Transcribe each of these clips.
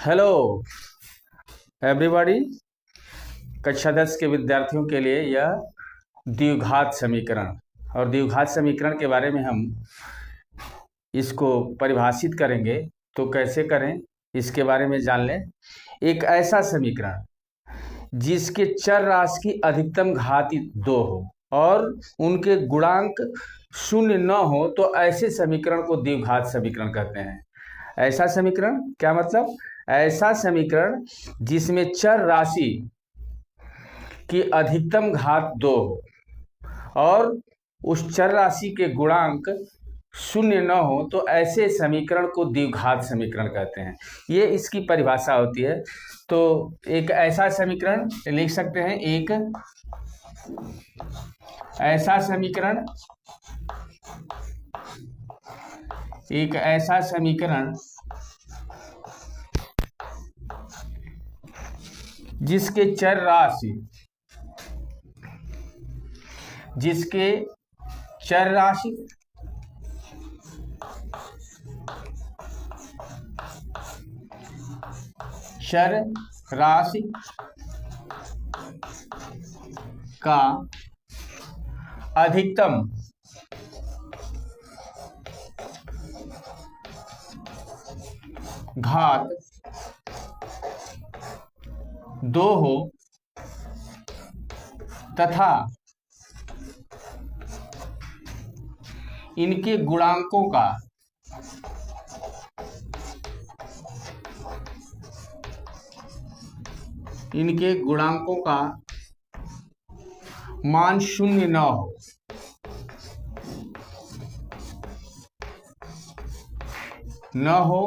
Hello everybody. कक्षा 10 के विद्यार्थियों के लिए यह द्विघात समीकरण और द्विघात समीकरण के बारे में हम इसको परिभाषित करेंगे। तो कैसे करें इसके बारे में जान लें। एक ऐसा समीकरण जिसके चर राशि की अधिकतम घात 2 हो और उनके गुणांक शून्य न हो तो ऐसे समीकरण को द्विघात समीकरण कहते हैं। ऐसा समीकरण क्या मतलब? ऐसा समीकरण जिसमें चर राशि की अधिकतम घात 2 हो और उस चर राशि के गुणांक शून्य न हो तो ऐसे समीकरण को द्विघात समीकरण कहते हैं। ये इसकी परिभाषा होती है। तो एक ऐसा समीकरण लिख सकते हैं, एक ऐसा समीकरण, एक ऐसा समीकरण जिसके चर राशि का अधिकतम घात 2 हो तथा इनके गुणांकों का मान शून्य न हो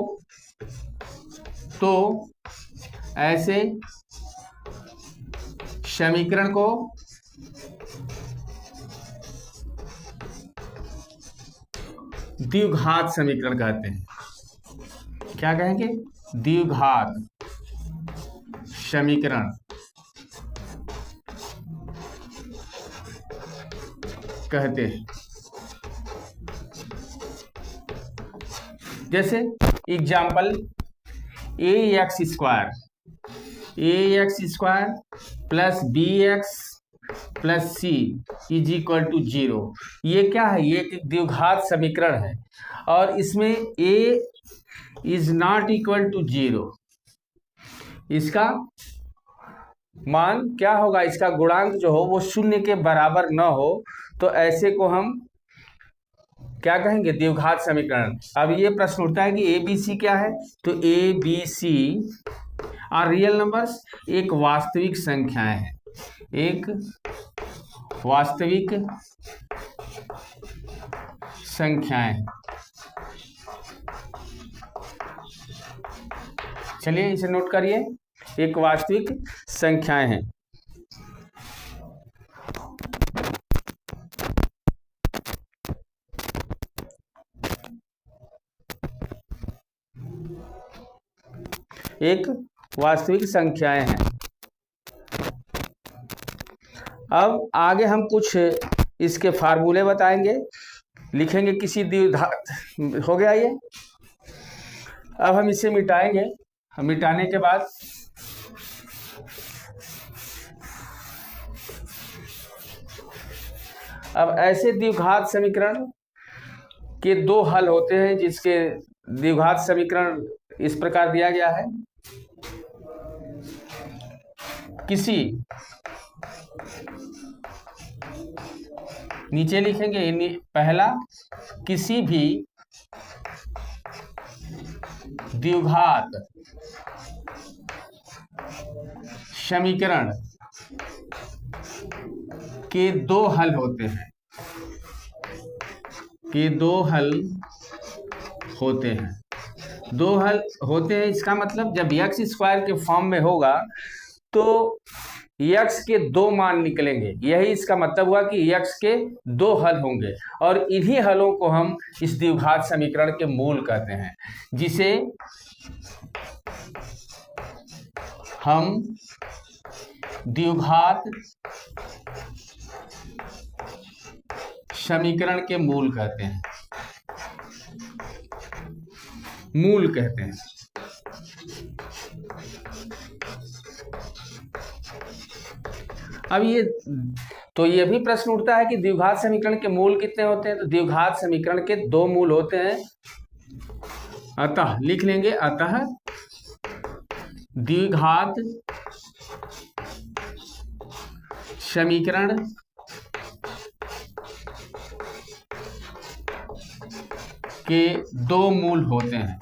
तो ऐसे समीकरण को द्विघात समीकरण कहते हैं। क्या कहेंगे? द्विघात समीकरण कहते हैं। जैसे example, ax square plus bx plus c is equal to 0। ये क्या है? ये एक द्विघात समीकरण है और इसमें a is not equal to 0। इसका मान क्या होगा? इसका गुणांक जो हो वो शून्य के बराबर न हो तो ऐसे को हम क्या कहेंगे? द्विघात समीकरण। अब ये प्रश्न उठता है कि ए बी सी क्या है? तो A B C are real numbers, एक वास्तविक संख्याएं हैं, एक वास्तविक संख्याएं। चलिए इसे नोट करिए, एक वास्तविक संख्याएं हैं। एक वास्तविक संख्याएं हैं। अब आगे हम कुछ इसके फार्मूले बताएंगे, लिखेंगे किसी द्विघात। हो गया ये। अब हम इसे मिटाएंगे। मिटाने के बाद अब ऐसे द्विघात समीकरण के दो हल होते हैं, जिसके द्विघात समीकरण इस प्रकार दिया गया है। किसी, नीचे लिखेंगे पहला, किसी भी द्विघात समीकरण के दो हल होते हैं, दो हल होते हैं। इसका मतलब जब x स्क्वायर के फॉर्म में होगा तो x के दो मान निकलेंगे। यही इसका मतलब हुआ कि x के दो हल होंगे और इन्हीं हलों को हम इस द्विघात समीकरण के मूल कहते हैं, जिसे हम द्विघात समीकरण के मूल कहते हैं। मूल कहते हैं। अब ये भी प्रश्न उठता है कि द्विघात समीकरण के मूल कितने होते हैं। तो द्विघात समीकरण के 2 मूल होते हैं। अतः लिख लेंगे, अतः द्विघात समीकरण के 2 मूल होते हैं।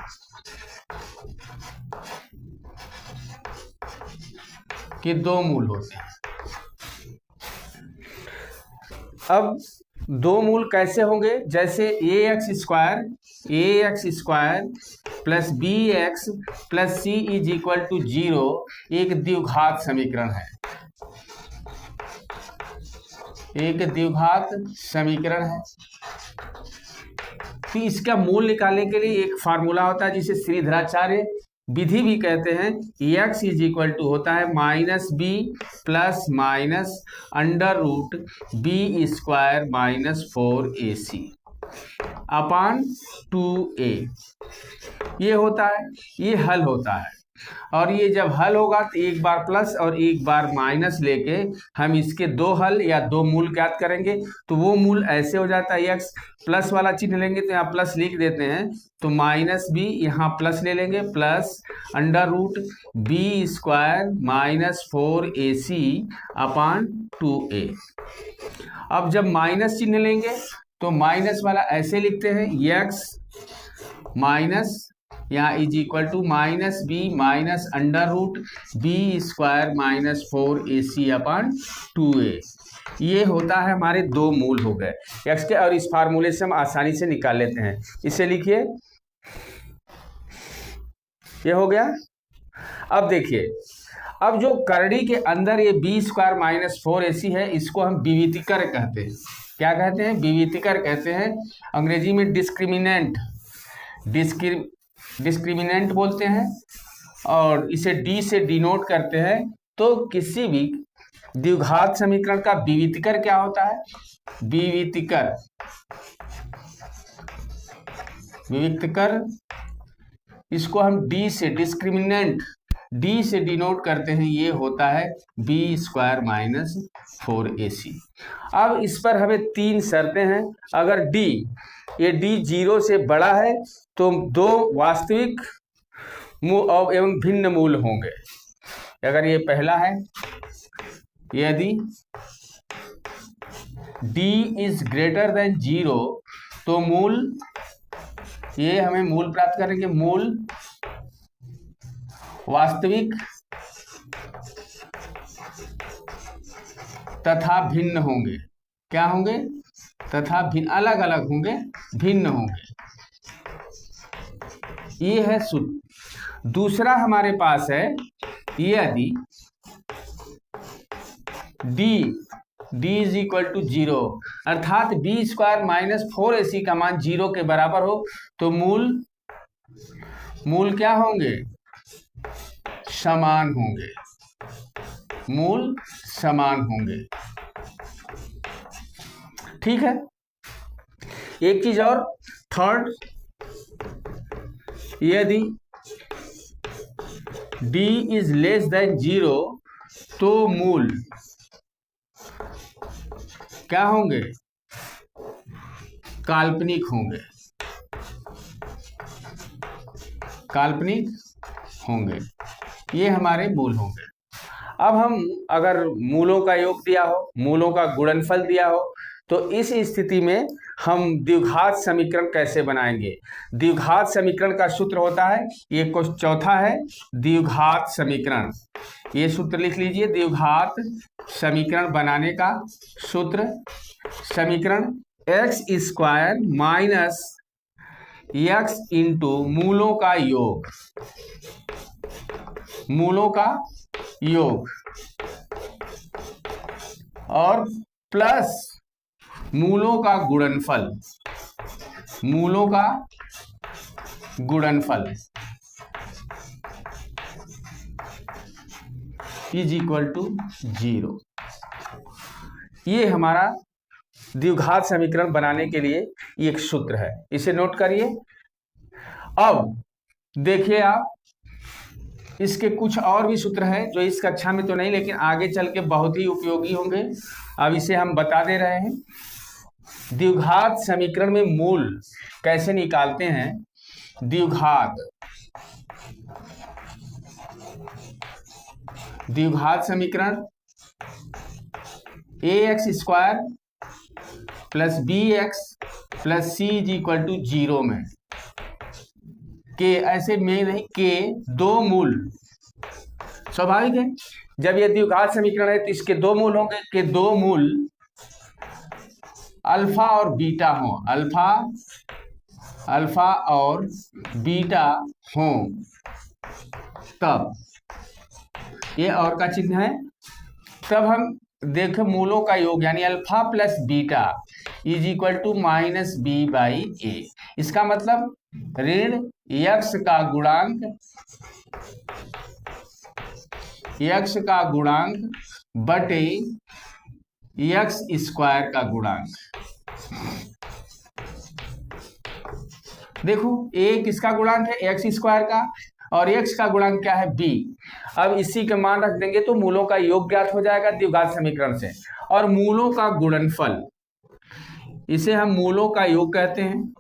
के 2 मूल होते हैं। अब 2 मूल कैसे होंगे? जैसे ax square plus bx plus c is equal to 0 एक द्विघात समीकरण है। एक द्विघात समीकरण है। तो इसका मूल निकालने के लिए एक फार्मूला होता है जिसे श्रीधराचार्य विधि भी कहते हैं। x इज इक्वल टू होता है minus B plus minus under root B square minus 4ac upon 2a। ये होता है, ये हल होता है। और ये जब हल होगा तो एक बार प्लस और एक बार माइनस लेके हम इसके 2 हल या 2 मूल ज्ञात करेंगे। तो वो मूल ऐसे हो जाता है, x प्लस वाला चिन्ह लेंगे तो यहाँ प्लस लिख देते हैं, तो माइनस बी यहाँ प्लस ले लेंगे plus under root B square minus 4ac upon 2a। अब जब माइनस चिन्ह लेंगे तो माइनस वाला ऐसे लिखते हैं, x माइनस यहाँ is equal to minus B minus under root B square minus 4ac upon 2a। ये होता है हमारे 2 मूल हो गए x के। और इस फार्मूले से हम आसानी से निकाल लेते हैं। इसे लिखिए, ये हो गया। अब देखिए, अब जो करड़ी के अंदर ये बी स्क्वायर माइनस 4ac है, इसको हम विवितिकर कहते हैं। क्या कहते हैं? विवितिकर कहते हैं। अंग्रेजी में डिस्क्रिमिनेंट बोलते हैं और इसे डी से डिनोट करते हैं। तो किसी भी द्विघात समीकरण का विवितिकर क्या होता है? विवितिकर इसको हम डी से डी से डिनोट करते हैं। ये होता है बी स्क्वायर माइनस 4ac। अब इस पर हमें 3 शर्तें हैं। अगर ये डी 0 से बड़ा है तो 2 वास्तविक एवं भिन्न मूल होंगे। अगर ये पहला है, यदि d इज ग्रेटर देन 0 तो मूल, ये हमें मूल प्राप्त करेंगे, मूल वास्तविक तथा भिन्न होंगे। क्या होंगे? तथा भिन्न, अलग अलग होंगे, भिन्न होंगे। ये है सूत्र। दूसरा हमारे पास है, यदि d इज इक्वल टू 0 अर्थात बी स्क्वायर माइनस 4ac का मान 0 के बराबर हो तो मूल क्या होंगे? समान होंगे। मूल समान होंगे। ठीक है। एक चीज और, थर्ड, यदि d इज लेस देन 0 तो मूल क्या होंगे? काल्पनिक होंगे। काल्पनिक होंगे। ये हमारे मूल होंगे। अब हम अगर मूलों का योग दिया हो, मूलों का गुणनफल दिया हो, तो इस स्थिति में हम द्विघात समीकरण कैसे बनाएंगे? द्विघात समीकरण का सूत्र होता है, ये कुछ चौथा है, द्विघात समीकरण। ये सूत्र लिख लीजिए, द्विघात समीकरण बनाने का सूत्र। समीकरण x square minus x into मूलों का योग, मूलों का योग और प्लस मूलों का गुणनफल, मूलों का गुणनफल इज इक्वल टू 0। ये हमारा द्विघात समीकरण बनाने के लिए एक सूत्र है, इसे नोट करिए। अब देखिए आप, इसके कुछ और भी सूत्र हैं जो इस कक्षा में तो नहीं, लेकिन आगे चल के बहुत ही उपयोगी होंगे। अब इसे हम बता दे रहे हैं। द्विघात समीकरण में मूल कैसे निकालते हैं। द्विघात समीकरण ax² plus bx plus c is equal to 0 में के, ऐसे में नहीं के दो मूल, स्वाभाविक है जब ये द्विघात समीकरण है तो इसके दो मूल होंगे, के दो मूल अल्फा और बीटा हो, अल्फा और बीटा हो, तब ये और का चिन्ह है, तब हम देखें मूलों का योग यानी alpha plus beta is equal to minus B by A. इसका मतलब ऋण यक्स का गुणांक बटे यक्स स्क्वायर का गुणांक। देखो ए किसका गुणांक है, एक्स स्क्वायर का, और एक्स का गुणांक क्या है, बी। अब इसी के मान रख देंगे तो मूलों का योग ज्ञात हो जाएगा द्विघात समीकरण से। और मूलों का गुणनफल, इसे हम मूलों का योग कहते हैं,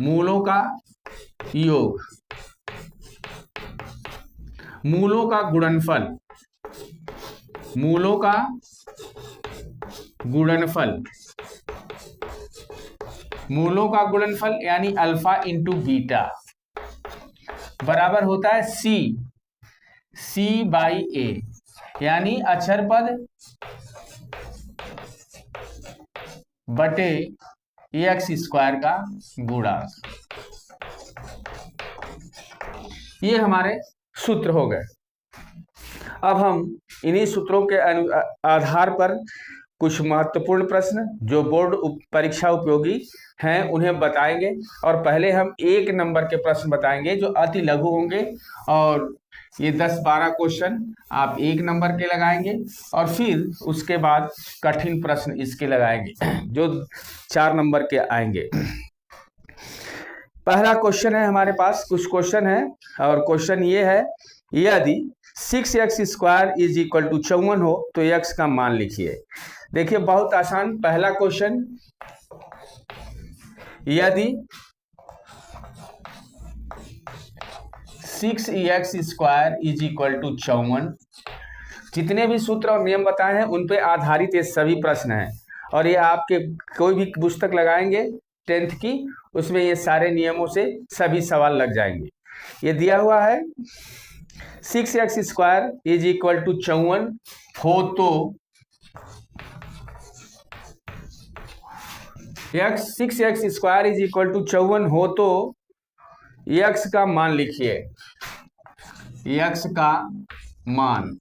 मूलों का योग, मूलों का गुणनफल, मूलों का गुणनफल, मूलों का गुणनफल यानी अल्फा इंटू बीटा बराबर होता है सी बाई ए, यानी अक्षर पद बटे एक्स स्क्वायर का गुणांक। ये हमारे सूत्र हो गए। अब हम इन्हीं सूत्रों के आधार पर कुछ महत्वपूर्ण प्रश्न जो बोर्ड परीक्षा उपयोगी हैं उन्हें बताएंगे। और पहले हम 1 नंबर के प्रश्न बताएंगे जो अति लघु होंगे, और ये 10-12 क्वेश्चन आप 1 नंबर के लगाएंगे, और फिर उसके बाद कठिन प्रश्न इसके लगाएंगे जो 4 नंबर के आएंगे। पहला क्वेश्चन है हमारे पास, कुछ क्वेश्चन है, और क्वेश्चन ये है, यदि 6x² इज इक्वल टू 54 हो तो x का मान लिखिए। देखिए बहुत आसान पहला क्वेश्चन, यदि 6x² इज इक्वल टू 54, जितने भी सूत्र और नियम बताए हैं उन पे आधारित ये सभी प्रश्न हैं, और ये आपके कोई भी पुस्तक लगाएंगे 10th की, उसमें ये सारे नियमों से सभी सवाल लग जाएंगे। ये दिया हुआ है 6x² इज इक्वल टू 54 हो तो 6x² इज इक्वल टू 54 हो तो x का मान लिखिए, x का मान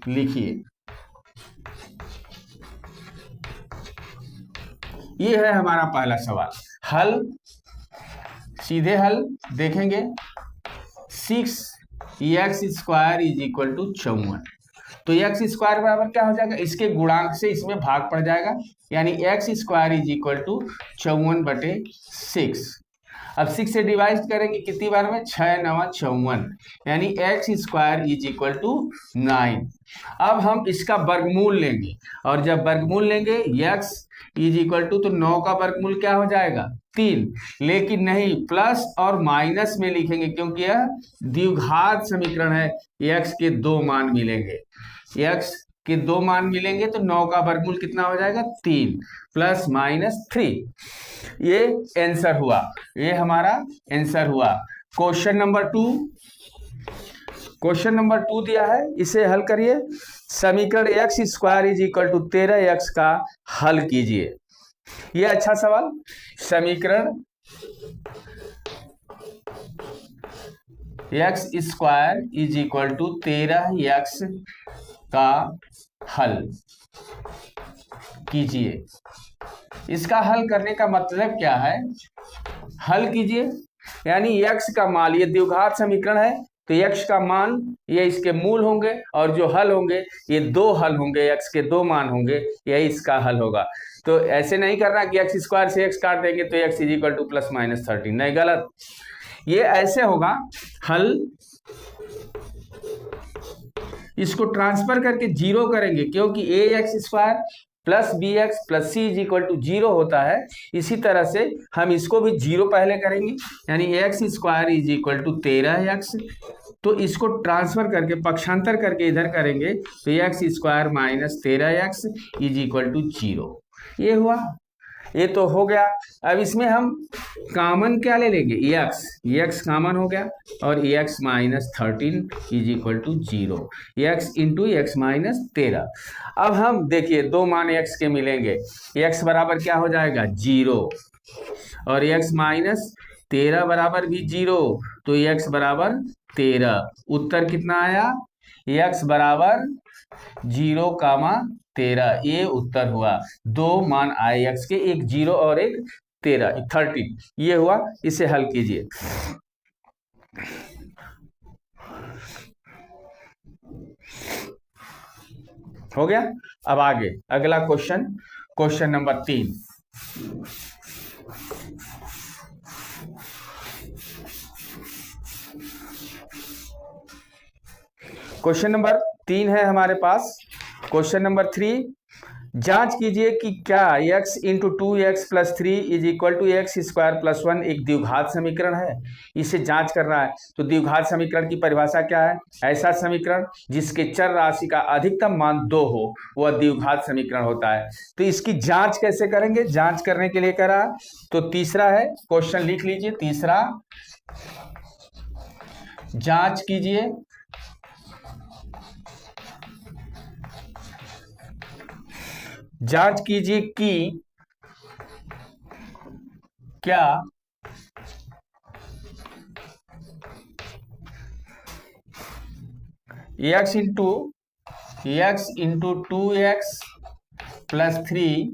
लिखिए। ये है हमारा पहला सवाल। हल, सीधे हल देखेंगे, 6x² इज इक्वल टू 54, तो x² बराबर क्या हो जाएगा, इसके गुणांक से इसमें भाग पड़ जाएगा, यानी x² इज इक्वल टू 54 बटे 6। अब 6 से डिवाइड करेंगे कितनी बार में, 6 9 54, यानी x² इज इक्वल टू 9। अब हम इसका वर्गमूल लेंगे, और जब वर्गमूल लेंगे x इज इक्वल टू, तो 9 का वर्गमूल क्या हो जाएगा, 3। लेकिन नहीं, प्लस और माइनस में लिखेंगे क्योंकि यह द्विघात समीकरण है, x के 2 मान मिलेंगे, x के 2 मान मिलेंगे, तो 9 का वर्गमूल कितना हो जाएगा, 3 प्लस माइनस 3। ये आंसर हुआ, ये हमारा आंसर हुआ। क्वेश्चन नंबर 2 दिया है, इसे हल करिए। समीकरण x² is equal to 13x का हल कीजिए। ये अच्छा सवाल, समीकरण x² is equal to 13x का हल कीजिए। इसका हल करने का मतलब क्या है, हल कीजिए यानी x का मान, ये द्विघात समीकरण है तो x का मान ये इसके मूल होंगे, और जो हल होंगे ये 2 हल होंगे, x के 2 मान होंगे, यही इसका हल होगा। तो ऐसे नहीं करना कि x² से x काट देंगे तो x is equal two plus minus 13, नहीं, गलत। ये ऐसे होगा हल इसको ट्रांसफर करके जीरो करेंगे, क्योंकि A X square plus B X plus C is equal to zero होता है। इसी तरह से हम इसको भी जीरो पहले करेंगे, यानी X square is equal to 13x। तो इसको ट्रांसफर करके पक्षांतर करके इधर करेंगे तो X square minus 13x is equal to zero. ये हुआ, ये तो हो गया। अब इसमें हम कॉमन क्या ले लेंगे, एक्स कॉमन हो गया और X minus 13 is equal to zero, X into X minus 13। अब हम देखिए दो मान एक्स के मिलेंगे, एक्स बराबर क्या हो जाएगा जीरो और एक्स माइनस 13 बराबर भी जीरो, तो एक्स बराबर 13। उत्तर कितना आया, एक्स बराबर 0,13। ये उत्तर हुआ। दो मान आए एक्स के, एक 0 और एक 13 ये हुआ। इसे हल कीजिए। हो गया। अब आगे अगला question, question number 3। Question number 3 है हमारे पास। क्वेश्चन नंबर 3, जांच कीजिए कि क्या x into 2x plus 3 is equal to x square plus 1 एक द्विघात समीकरण है। इसे जांच करना है। तो द्विघात समीकरण की परिभाषा क्या है, ऐसा समीकरण जिसके चर राशि का अधिकतम मान 2 हो वह द्विघात समीकरण होता है। तो इसकी जांच कैसे करेंगे, जांच करने के लिए करा तो तीसरा है, क्वेश्चन लिख लीजिए। तीसरा, जांच कीजिए कि क्या x into 2x plus 3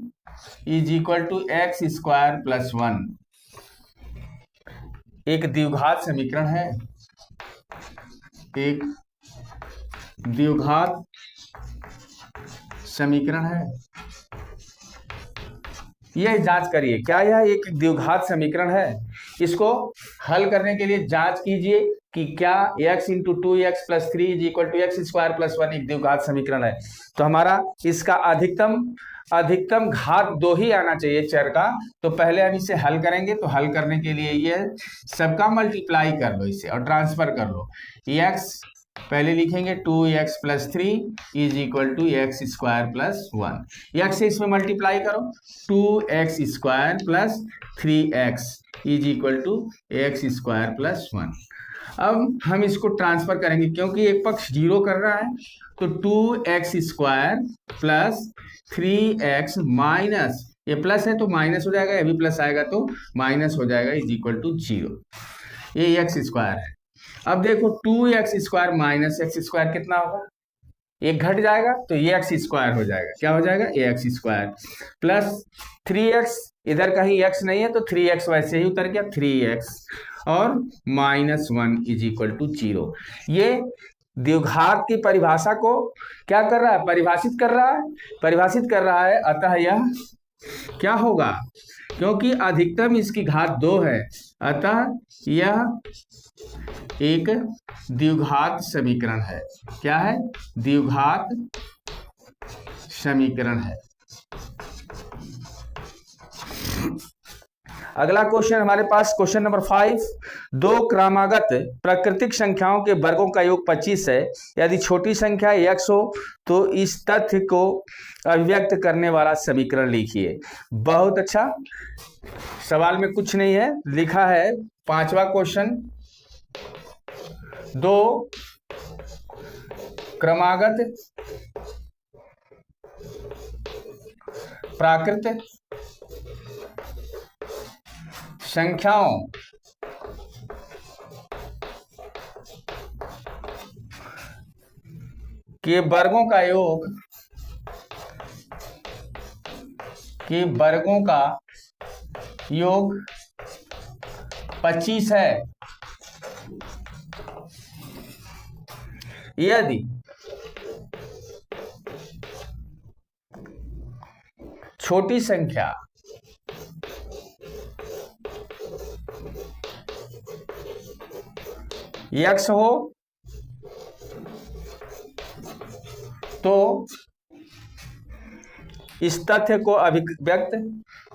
is equal to x square plus 1 एक द्विघात समीकरण है। एक द्विघात समीकरण है। यह जांच करिए क्या यह एक द्विघात समीकरण है। इसको हल करने के लिए जांच कीजिए कि क्या x into 2x plus 3 is equal to x square plus 1 एक द्विघात समीकरण है। तो हमारा इसका अधिकतम घात 2 ही आना चाहिए चर का। तो पहले हम इसे हल करेंगे। तो हल करने के लिए ये सबका मल्टीप्लाई कर लो इसे और ट्रांसफर कर लो। x पहले लिखेंगे 2x plus 3 is equal to x square plus 1। X से इसमें मल्टीप्लाई करो, 2x square plus 3x is equal to x square plus 1। अब हम इसको ट्रांसफर करेंगे क्योंकि एक पक्ष जीरो कर रहा है। तो 2x square plus 3x minus, ये प्लस है तो माइनस हो जाएगा, ये भी प्लस आएगा तो माइनस हो जाएगा, इज इक्वल टू 0। ये एक्स स्क्वायर है। अब देखो 2x square minus X square कितना होगा, एक घट जाएगा तो ये एक्स स्क्वायर हो जाएगा। क्या हो जाएगा, A X square plus 3x, इधर कहीं x नहीं है तो 3x वैसे ही उतर गया, 3x और माइनस 1 इज इक्वल टू 0। ये द्विघात की परिभाषा को क्या कर रहा है, परिभाषित कर रहा है। अतः यह क्या होगा, क्योंकि अधिकतम इसकी घात 2 है, अतः यह एक द्विघात समीकरण है। क्या है, द्विघात समीकरण है। अगला क्वेश्चन हमारे पास क्वेश्चन नंबर 5, दो क्रमागत प्राकृतिक संख्याओं के वर्गों का योग 25 है। यदि छोटी संख्या x हो तो इस तथ्य को अभिव्यक्त करने वाला समीकरण लिखिए। बहुत अच्छा, सवाल में कुछ नहीं है, लिखा है 5वां क्वेश्चन, दो क्रमागत प्राकृतिक संख्याओं के वर्गों का योग 25 है। यदि छोटी संख्या x हो तो इस तथ्य को अभिव्यक्त,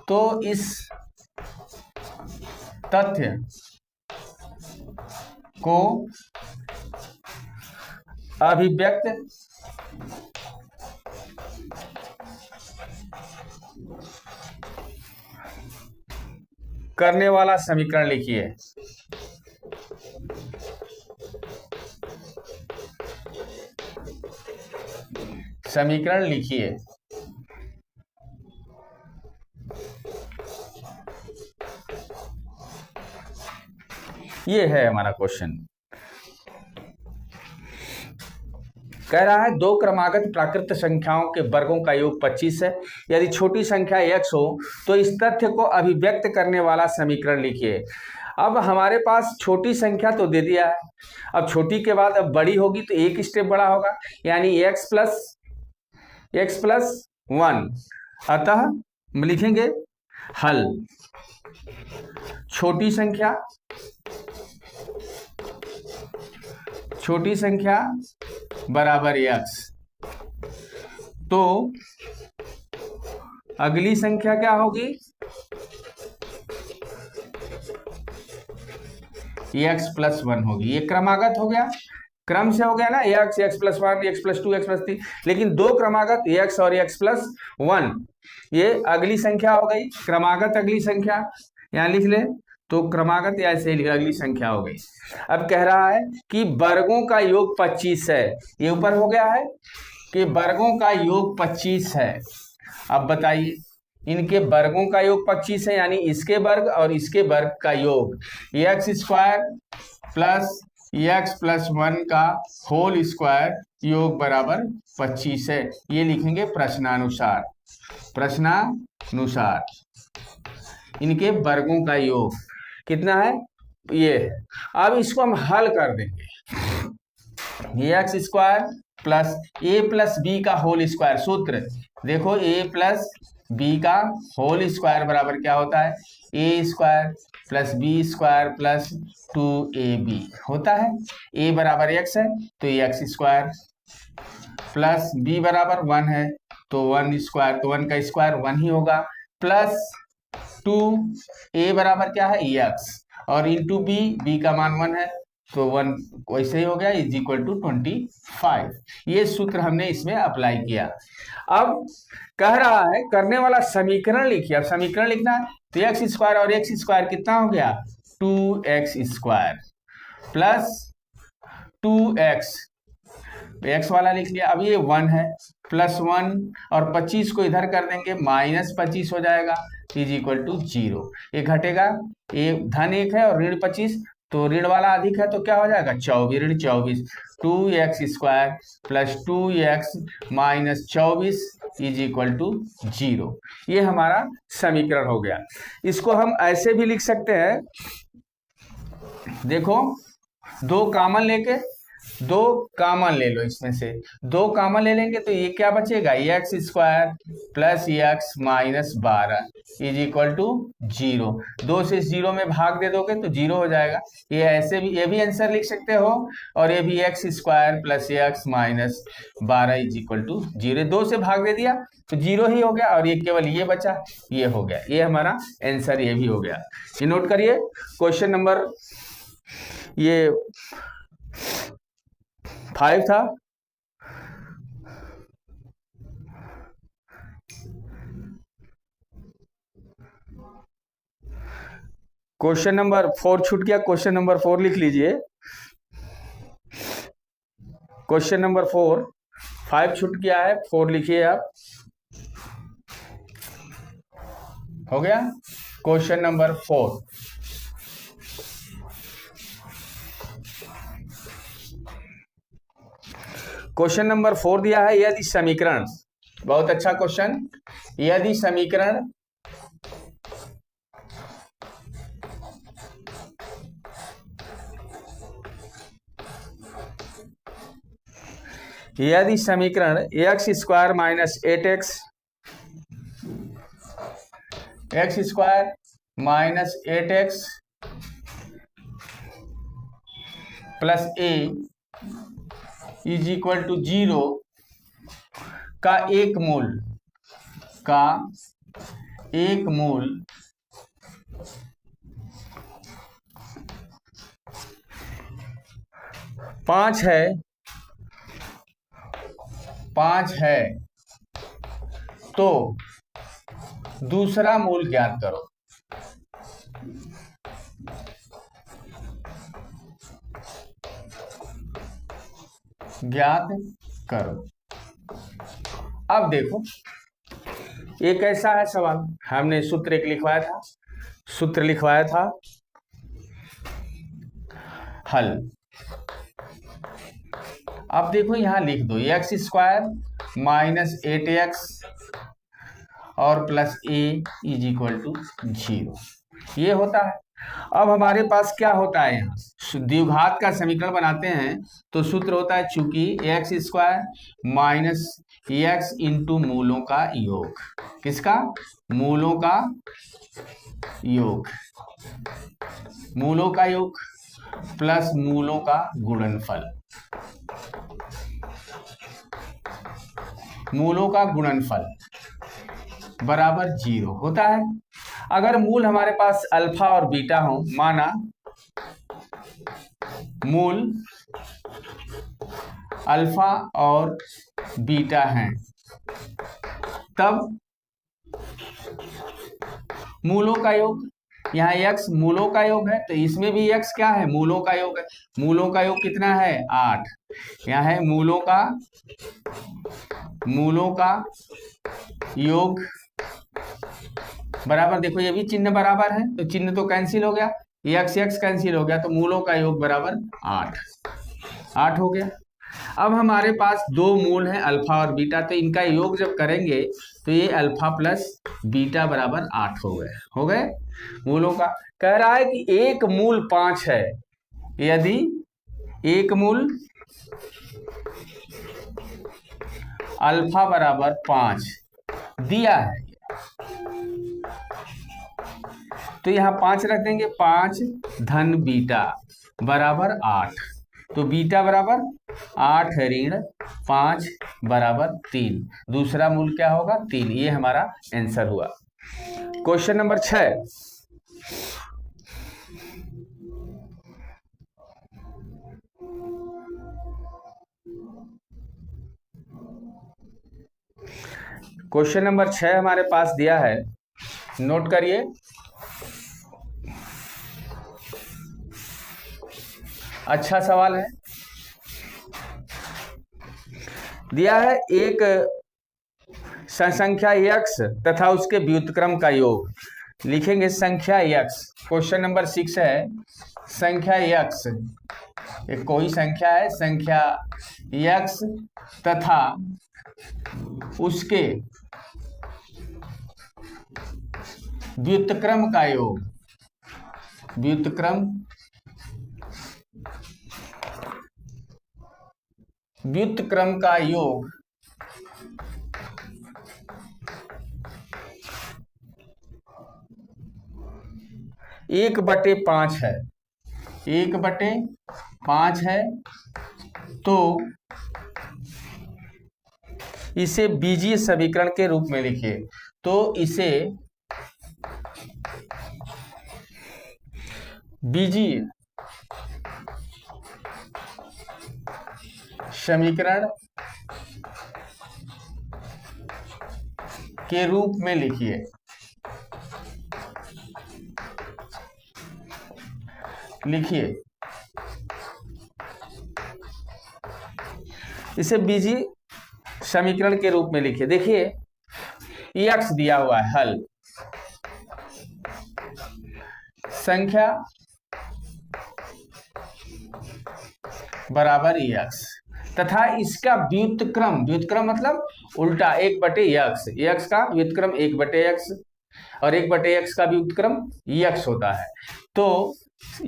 तो इस तथ्य को अभिव्यक्त करने वाला समीकरण लिखिए। समीकरण लिखिए। ये है हमारा क्वेश्चन। कह रहा है दो क्रमागत प्राकृत संख्याओं के वर्गों का योग 25 है। यदि छोटी संख्या x हो तो इस तथ्य को अभिव्यक्त करने वाला समीकरण लिखिए। अब हमारे पास छोटी संख्या तो दे दिया है, अब छोटी के बाद अब बड़ी होगी तो एक स्टेप बड़ा होगा, यानी x प्लस 1। अतः हम लिखेंगे हल छोटी संख्या बराबर x, तो अगली संख्या क्या होगी, x प्लस 1 होगी। ये क्रमागत हो गया, क्रम से हो गया ना, x plus 1, x plus 2, x plus 3, लेकिन दो क्रमागत x और x प्लस 1, ये अगली संख्या हो गई। क्रमागत अगली संख्या यहां लिख ले, तो क्रमागत ऐसे ही अगली संख्या हो गई। अब कह रहा है कि वर्गों का योग 25 है। ये ऊपर हो गया है कि वर्गों का योग 25 है। अब बताइए, इनके वर्गों का योग 25 है, यानी इसके वर्ग और इसके वर्ग का योग x square plus x plus 1 का होल स्क्वायर योग बराबर 25 है। ये लिखेंगे प्रश्नानुसार। इनके वर्गों का योग कितना है, ये है। अब इसको हम हल कर देंगे। X square plus A plus B का होल स्क्वायर, सूत्र देखो, ए प्लस बी का होल स्क्वायर बराबर क्या होता है, A square plus B square plus 2ab होता है। ए बराबर एक्स है तो एक्स स्क्वायर, प्लस बी बराबर 1 है तो 1 स्क्वायर, तो 1 का स्क्वायर 1 ही होगा, प्लस 2, ए बराबर क्या है एक्स, और इंटू बी, बी का मान 1 है तो 1 वैसे ही हो गया, इज इक्वल टू 25। ये सूत्र हमने इसमें अप्लाई किया। अब कह रहा है करने वाला समीकरण लिखिए। अब समीकरण लिखना है तो एक्स स्क्वायर और एक्स स्क्वायर कितना हो गया, 2x square plus 2x, x वाला लिख लिया। अब ये 1 है, प्लस 1 और 25 को इधर कर देंगे, माइनस 25 हो जाएगा, इज इक्वल टू 0। ये घटेगा, ये धन 1 है और ऋण 25, तो ऋण वाला अधिक है तो क्या हो जाएगा, 24, ऋण 24, 2x square plus 2x minus 24 is equal to 0। ये हमारा समीकरण हो गया। इसको हम ऐसे भी लिख सकते हैं, देखो, दो कामन ले लो, इसमें से दो कामन ले लेंगे तो ये क्या बचेगा, x square plus x minus 12 is equal to 0। 2 से 0 में भाग दे दोगे तो 0 हो जाएगा। ये ऐसे भी, ये भी आंसर लिख सकते हो, और ये भी x square plus x minus 12 is equal to 0। 2 से भाग दे दिया तो 0 ही हो गया, और ये केवल ये बचा, ये हो गया। ये हमारा आंसर ये भी हो गया। ये नोट करिए, क्वेश्चन नंबर ये 5 था। क्वेश्चन नंबर 4 छूट गया, क्वेश्चन नंबर 4 लिख लीजिए। क्वेश्चन नंबर 4, 5 छूट गया है, 4 लिखिए आप। हो गया क्वेश्चन नंबर 4। क्वेश्चन नंबर 4 दिया है, यदि समीकरण, बहुत अच्छा क्वेश्चन, यदि समीकरण x square minus 8x, x square minus 8x plus a is equal to 0 का एक मूल 5 है तो दूसरा मूल ज्ञात करो। अब देखो, एक ऐसा है सवाल, हमने सूत्र लिखवाया था हल। अब देखो यहां लिख दो x² माइनस 8x और plus a is equal to 0, ये होता है। अब हमारे पास क्या होता है, यहाँ द्विघात का समीकरण बनाते हैं तो सूत्र होता है, चूंकि x² माइनस x इंटू मूलों का योग। किसका? मूलों का योग प्लस मूलों का गुणनफल बराबर 0 होता है। अगर मूल हमारे पास अल्फा और बीटा हो, माना मूल अल्फा और बीटा हैं, तब मूलों का योग, यहाँ x मूलों का योग है तो इसमें भी x क्या है? मूलों का योग है। मूलों का योग कितना है? 8। यहाँ है मूलों का योग बराबर, देखो ये भी चिन्ह बराबर है तो चिन्ह तो कैंसिल हो गया, x कैंसिल हो गया तो मूलों का योग बराबर 8 हो गया। अब हमारे पास दो मूल हैं अल्फा और बीटा, तो इनका योग जब करेंगे तो ये अल्फा प्लस बीटा बराबर 8 हो गए मूलों का। कह रहा है कि एक मूल 5 है, यदि एक मूल अल्फा बराबर 5 दिया है तो यहां 5 रख देंगे, 5 धन बीटा बराबर 8, तो बीटा बराबर 8 ऋण 5 बराबर 3, दूसरा मूल क्या होगा? 3। ये हमारा आंसर हुआ। क्वेश्चन नंबर 6, हमारे पास दिया है, नोट करिए। अच्छा सवाल है, दिया है एक संख्या x तथा उसके व्युत्क्रम का योग। लिखेंगे संख्या x। क्वेश्चन नंबर 6 है, संख्या x, एक कोई संख्या है, संख्या x तथा उसके व्युत्क्रम का योग, व्युत्क्रम का योग 1/5 है, 1/5 है, तो इसे बीजीय समीकरण के रूप में लिखिए। तो इसे बीजीय समीकरण के रूप में लिखिए। इसे बीजीय समीकरण के रूप में लिखिए। देखिए x दिया हुआ है, हल संख्या बराबर x तथा इसका व्युत्क्रम मतलब उल्टा 1/x, x का व्युत्क्रम 1/x और 1/x का व्युत्क्रम x होता है। तो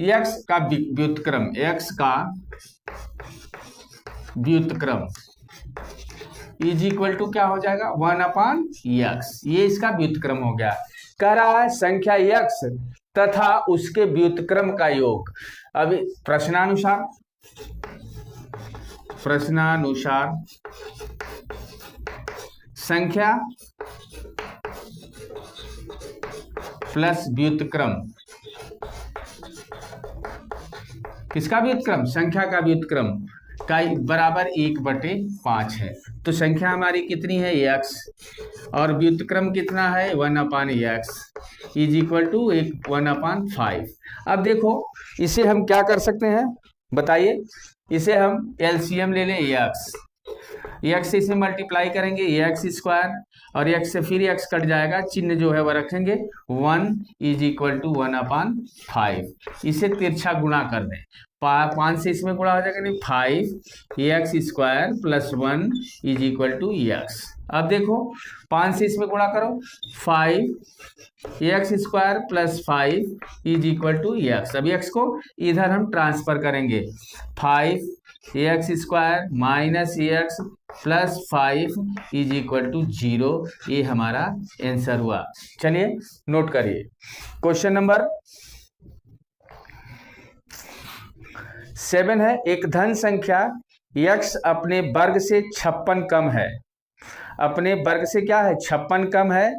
x का व्युत्क्रम इज इक्वल टू क्या हो जाएगा? 1/x, ये इसका व्युत्क्रम हो गया। कह रहा है संख्या x तथा उसके व्युत्क्रम का योग। अब प्रश्नानुसार प्रश्नानुसार संख्या प्लस व्युत्क्रम, किसका व्युत्क्रम? संख्या का व्युत्क्रम का बराबर 1/5 है। तो संख्या हमारी कितनी है? x, और व्युत्क्रम कितना है? 1/x is equal to 1/5। अब देखो इसे हम क्या कर सकते हैं बताइए। इसे हम एलसीएम ले लें, x से इसे मल्टीप्लाई करेंगे x² और x से फिर x कट जाएगा, चिन्ह जो है वह रखेंगे 1 इज इक्वल टू 1/5। इसे तिरछा गुणा कर दें, 5 से इसमें गुणा हो जाएगा, नहीं 5x² plus 1 is equal to x। अब देखो 5 से इसमें गुणा करो, 5x² plus 5 is equal to x। अब x को इधर हम ट्रांसफर करेंगे, 5x² minus x plus 5 is equal to 0। ये हमारा आंसर हुआ। चलिए नोट करिए। क्वेश्चन नंबर 7 है, एक धन संख्या x अपने वर्ग से 56 कम है। अपने वर्ग से क्या है? 56 कम है।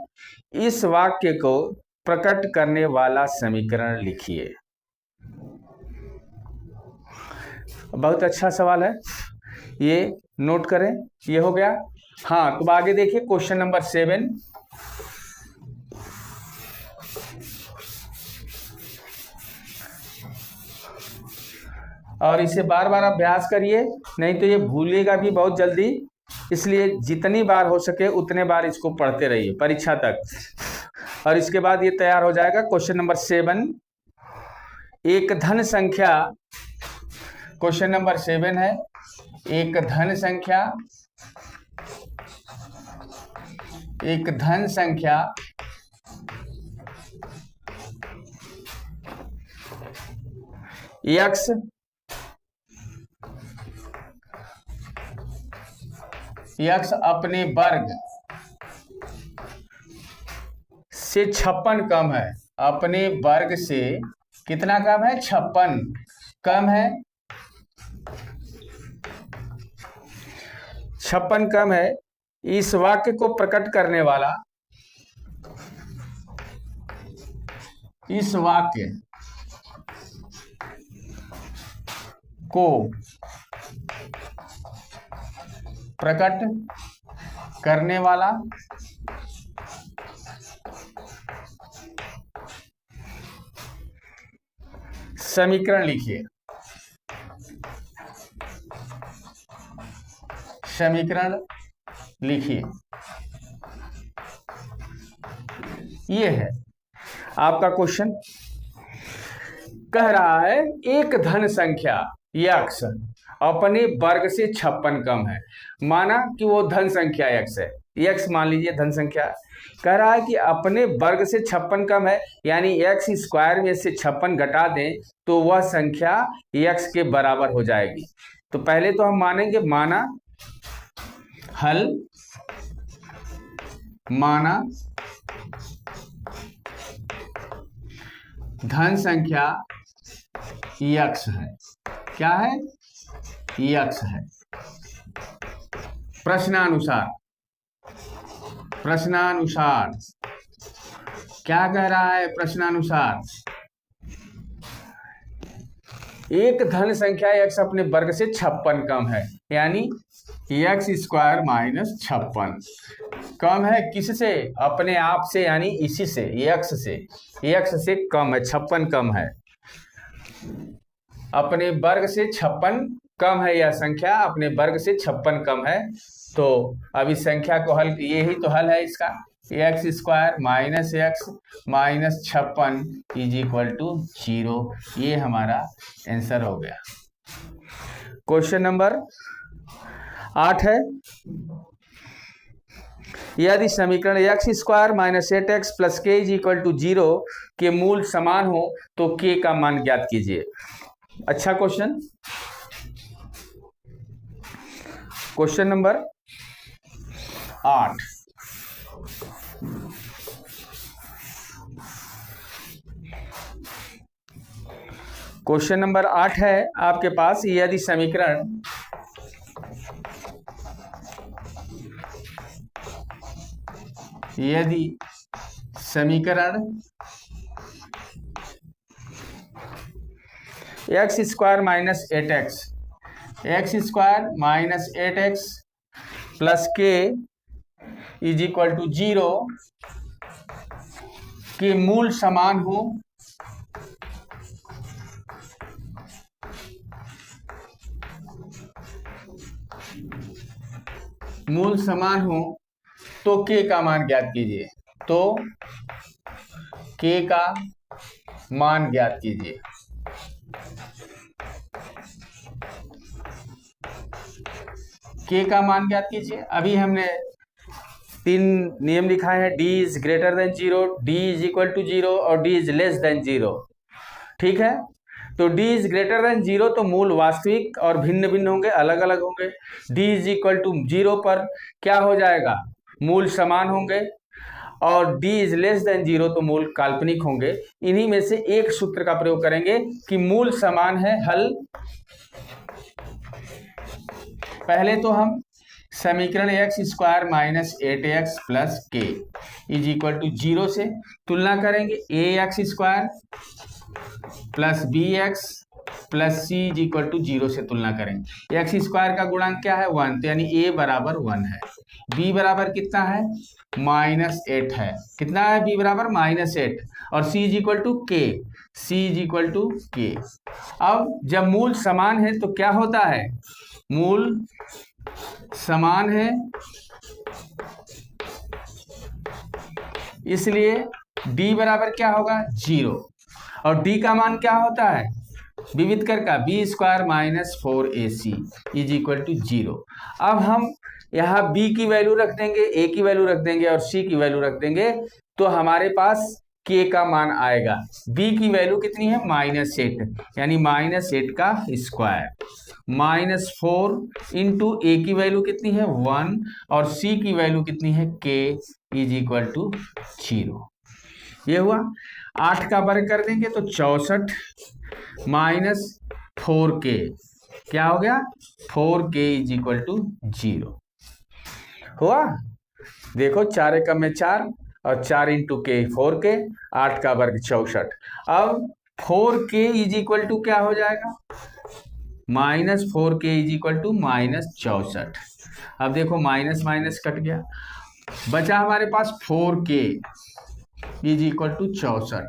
इस वाक्य को प्रकट करने वाला समीकरण लिखिए। बहुत अच्छा सवाल है, ये नोट करें। ये हो गया। हाँ, तो आगे देखिए क्वेश्चन नंबर 7। और इसे बार बार अभ्यास करिए, नहीं तो ये भूलिएगा भी बहुत जल्दी। इसलिए जितनी बार हो सके उतने बार इसको पढ़ते रहिए परीक्षा तक, और इसके बाद ये तैयार हो जाएगा। क्वेश्चन नंबर 7, एक धन संख्या, क्वेश्चन नंबर 7 है, एक धन संख्या x अपने वर्ग से 56 कम है। अपने वर्ग से कितना कम है? 56 कम है। 56 कम है। इस वाक्य को प्रकट करने वाला, इस वाक्य को प्रकट करने वाला समीकरण लिखिए। समीकरण लिखिए। ये है आपका क्वेश्चन। कह रहा है एक धन संख्या x अपने वर्ग से 56 कम है। माना कि वो धन संख्या x है, x मान लीजिए धन संख्या। कह रहा है कि अपने वर्ग से 56 कम है, यानी x² में से 56 घटा दें तो वह संख्या x के बराबर हो जाएगी। तो पहले तो हम मानेंगे, माना हल, माना धन संख्या x है। क्या है? x है। प्रश्नानुसार क्या कह रहा है? प्रश्नानुसार एक धन संख्या x अपने वर्ग से 56 कम है, यानी x² माइनस 56 कम है। किससे? अपने आप से, यानी इसी से, x से कम है, 56 कम है। अपने वर्ग से 56 कम है, यह संख्या अपने वर्ग से 56 कम है। तो अब इस संख्या को हल, यही तो हल है इसका, x² minus x minus 56 is equal to 0। ये हमारा आंसर हो गया। क्वेश्चन नंबर 8 है, यदि समीकरण x² minus 8x plus k is equal to 0 के मूल समान हो तो k का मान ज्ञात कीजिए। अच्छा question. Question number 8, question number 8 है आपके पास, यदि समीकरण x square minus 8x plus K is equal to 0 के मूल समान हो, तो के का मान ज्ञात कीजिए। तो के का मान ज्ञात कीजिए। के का मान ज्ञात कीजिए। अभी हमने 3 नियम लिखा है, d is greater than 0, d is equal to 0 और d इज लेस देन 0। ठीक है, तो d इज ग्रेटर देन 0 तो मूल वास्तविक और भिन्न भिन्न होंगे, अलग अलग होंगे। d इज इक्वल टू 0 पर क्या हो जाएगा, मूल समान होंगे। और d इज लेस देन 0 तो मूल काल्पनिक होंगे। इन्हीं में से एक सूत्र का प्रयोग करेंगे कि मूल समान है, हल। पहले तो हम समीकरण x square minus 8x plus K is equal to 0 से तुलना करेंगे। A X square plus B X plus C is equal to 0 से तुलना करेंगे। एक्स स्क्वायर का गुणांक क्या है, 1, तो यानी ए बराबर 1 है। बी बराबर कितना है, -8 है। कितना है बी बराबर, -8। और सी इज इक्वल टू के, सी इज इक्वल टू के। अब जब मूल समान है तो क्या होता है, मूल समान है, इसलिए d बराबर क्या होगा, 0। और d का मान क्या होता है, विविध कर का b square minus 4ac is equal to 0। अब हम यहाँ b की वैल्यू रख देंगे, a की वैल्यू रख देंगे और c की वैल्यू रख देंगे, तो हमारे पास k का मान आएगा। b की वैल्यू कितनी है, -8, यानी -8 का स्क्वायर, -4 इंटू ए की वैल्यू कितनी है, 1, और सी की वैल्यू कितनी है, k इज इक्वल टू 0। ये हुआ। 8 का वर्ग कर देंगे तो 64 -4k क्या हो गया, 4k इज इक्वल टू 0 हुआ। देखो 4 एकम में 4 और 4 इंटू के 4k, 8 का वर्ग 64। अब 4k इज इक्वल टू क्या हो जाएगा, -4k इज इक्वल टू -64। अब देखो माइनस माइनस कट गया, बचा हमारे पास 4k इज इक्वल टू 64।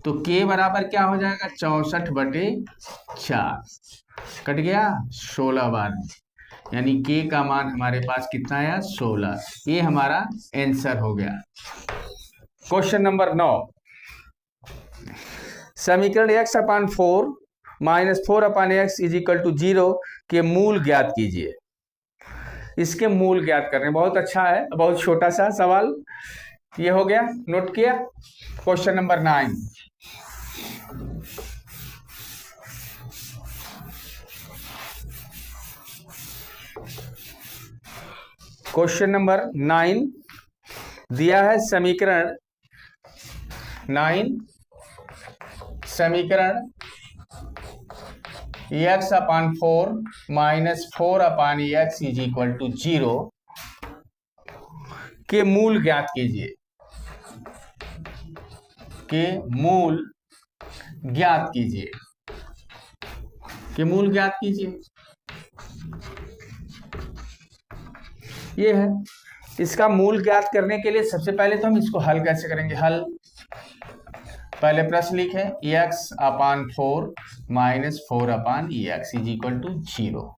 तो k बराबर क्या हो जाएगा, 64/4 कट गया 16 बार, यानी k का मान हमारे पास कितना आया, 16। ये हमारा आंसर हो गया। क्वेश्चन नंबर 9, समीकरण x/4 -4/x is equal to 0 के मूल ज्ञात कीजिए। इसके मूल ज्ञात करने, बहुत अच्छा है, बहुत छोटा सा सवाल ये हो गया, नोट किया। क्वेश्चन नंबर 9, क्वेश्चन नंबर 9 दिया है समीकरण 9, समीकरण x/4 -4/x is equal to 0 के मूल ज्ञात कीजिए, के मूल ज्ञात कीजिए, के मूल ज्ञात कीजिए। ये है, इसका मूल ज्ञात करने के लिए सबसे पहले तो हम इसको हल कैसे करेंगे, हल पहले प्रश्न लिखे x/4 -4/x is equal to 0।